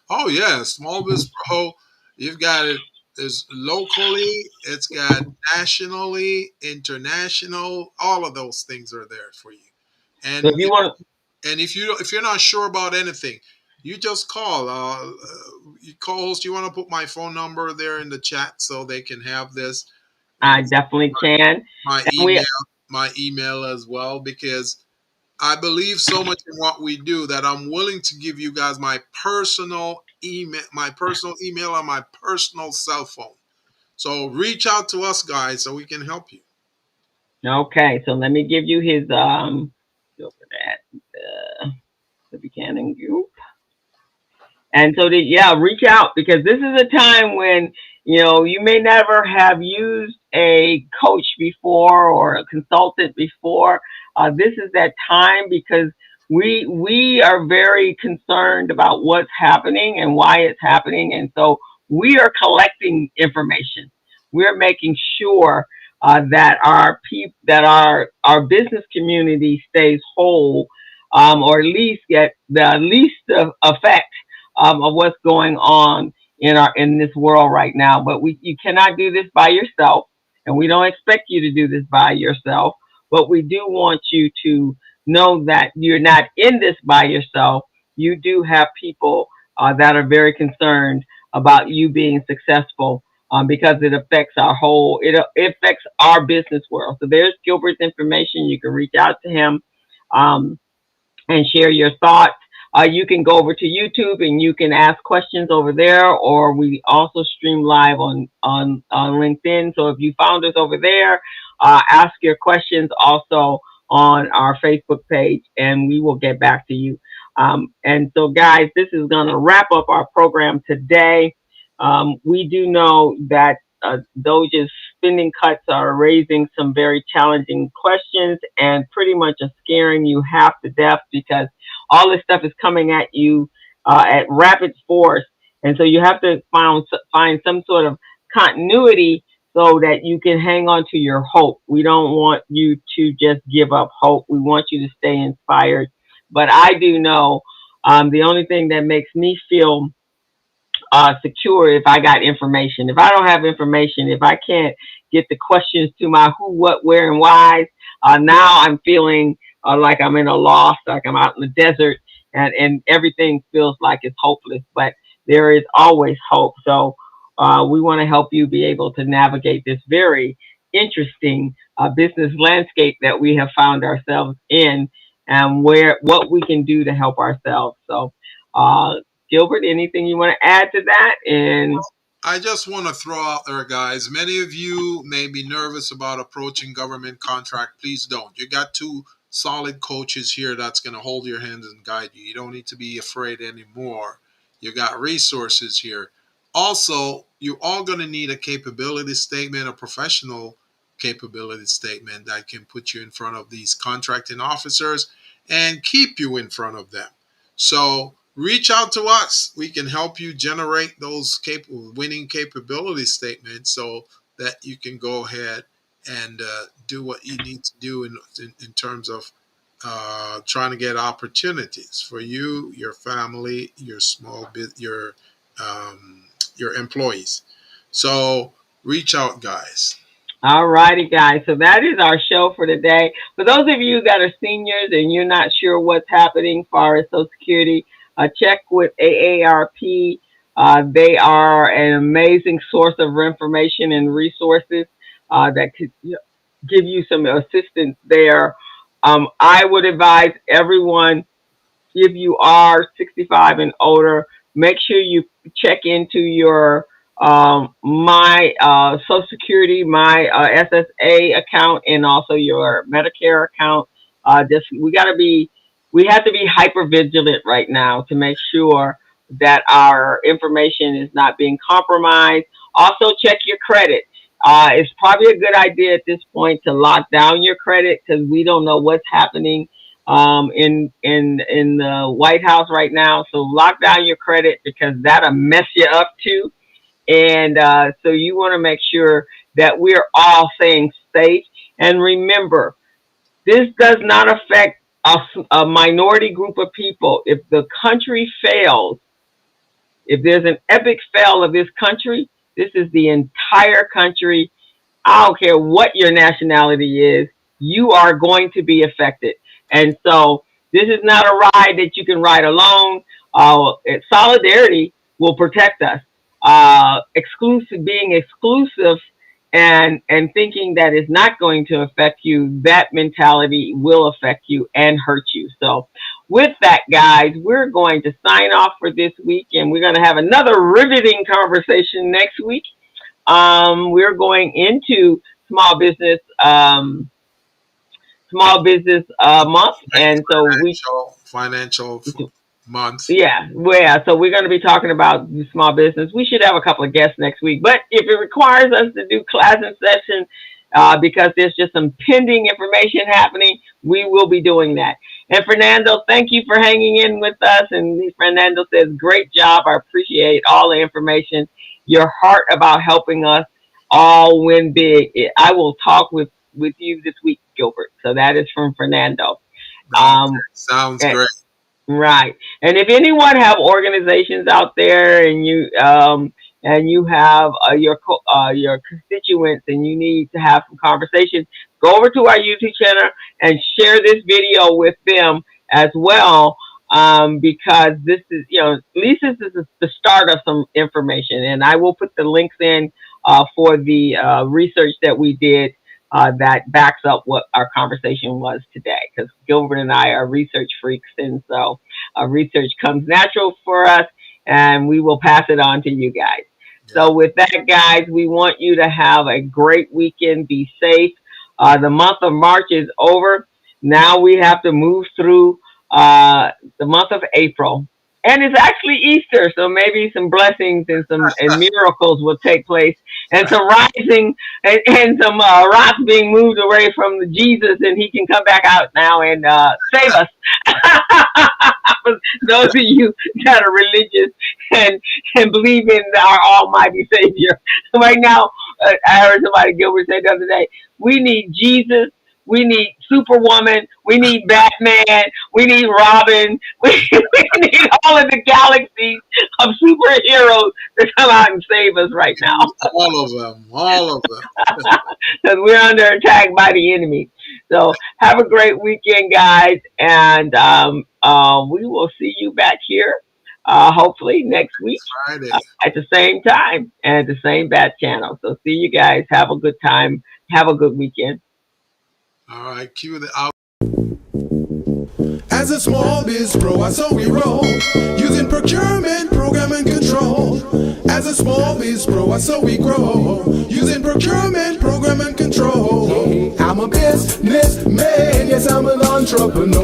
Oh yeah, Small Biz Pro. You've got it is locally. It's got nationally, international. All of those things are there for you. So if And you want, and if you're not sure about anything, you just call. You co-host. You want to put my phone number there in the chat so they can have this, I and definitely can. my And we, email as well, because I believe so much in what we do that I'm willing to give you guys my personal email on my personal cell phone. So reach out to us guys so we can help you. okay, so let me give you his go for that. The Buchanan Group. And so, reach out, because this is a time when you may never have used a coach before or a consultant before. This is that time, because we are very concerned about what's happening and why it's happening, and so we are collecting information. We're making sure that our business community stays whole, or at least get the least of effect of what's going on in this world right now. But you cannot do this by yourself, and we don't expect you to do this by yourself. But we do want you to know that you're not in this by yourself. You do have people that are very concerned about you being successful, because it affects it affects our business world. So there's Gilbert's information. You can reach out to him. Um, and share your thoughts. You can go over to YouTube and you can ask questions over there, or we also stream live on LinkedIn. So if you found us over there, ask your questions also on our Facebook page, and we will get back to you. And so, guys, this is going to wrap up our program today. We do know that DOGE's spending cuts are raising some very challenging questions and pretty much are scaring you half to death, because all this stuff is coming at you at rapid force. And so you have to find some sort of continuity so that you can hang on to your hope. We don't want you to just give up hope. We want you to stay inspired. But I do know the only thing that makes me feel secure if I got information. If I don't have information, if I can't get the questions to my who, what, where, and why, now I'm feeling like I'm in a loss, like I'm out in the desert, and everything feels like it's hopeless. But there is always hope. So we want to help you be able to navigate this very interesting business landscape that we have found ourselves in, and what we can do to help ourselves. So Gilbert, anything you want to add to that? And I just want to throw out there, guys. Many of you may be nervous about approaching government contract. Please don't. You got two solid coaches here that's going to hold your hand and guide you. You don't need to be afraid anymore. You got resources here. Also, you're all going to need a capability statement, a professional capability statement that can put you in front of these contracting officers and keep you in front of them. So reach out to us. We can help you generate those winning capability statements so that you can go ahead and do what you need to do in terms of trying to get opportunities for you, your family, your small bit, your employees. So reach out, guys. All righty, guys. So that is our show for today. For those of you that are seniors and you're not sure what's happening as far as Social Security, check with AARP. They are an amazing source of information and resources that could give you some assistance there. I would advise everyone, if you are 65 and older, make sure you check into your my Social Security, my SSA account, and also your Medicare account. Just we have to be hyper vigilant right now to make sure that our information is not being compromised. Also, check your credit. It's probably a good idea at this point to lock down your credit because we don't know what's happening in the White House right now. So lock down your credit because that'll mess you up too. And so you want to make sure that we're all staying safe. And remember, this does not affect a minority group of people. If the country fails, if there's an epic fail of this country, this is the entire country. I don't care what your nationality is, you are going to be affected. And so this is not a ride that you can ride alone. Solidarity will protect us. Being exclusive and thinking that it's not going to affect you, that mentality will affect you and hurt you. So with that, guys, we're going to sign off for this week, and we're going to have another riveting conversation next week. We're going into small business month, and so financial month. Yeah, well, so we're going to be talking about small business. We should have a couple of guests next week, but if it requires us to do class and session because there's just some pending information happening, we will be doing that. And Fernando, thank you for hanging in with us. And Fernando says, great job. I appreciate all the information, your heart about helping us all win big. I will talk with you this week, Gilbert. So that is from Fernando. Sounds great. Right. And if anyone have organizations out there and you have your constituents and you need to have some conversations, go over to our YouTube channel and share this video with them as well. Because this is, at least this is the start of some information, and I will put the links in for the research that we did that backs up what our conversation was today, because Gilbert and I are research freaks, and so research comes natural for us, and we will pass it on to you guys. Yeah. So with that, guys, we want you to have a great weekend. Be safe. The month of March is over. Now we have to move through the month of April. And it's actually Easter, so maybe some blessings and miracles will take place, and some rising and some rocks being moved away from Jesus, and he can come back out now and save us. Those of you that are religious and believe in our Almighty Savior, right now, I heard somebody, Gilbert, say the other day, we need Jesus. We need Superwoman. We need Batman. We need Robin. We need all of the galaxies of superheroes to come out and save us right now. All of them. Because we're under attack by the enemy. So have a great weekend, guys. And we will see you back here, hopefully next week at the same time and at the same Bat channel. So see you guys. Have a good time. Have a good weekend. All right, cue the out. As a small biz pro, so we roll, using procurement, program, and control. As a small biz pro, so we grow, using procurement, program, and control. I'm a businessman, yes, I'm an entrepreneur.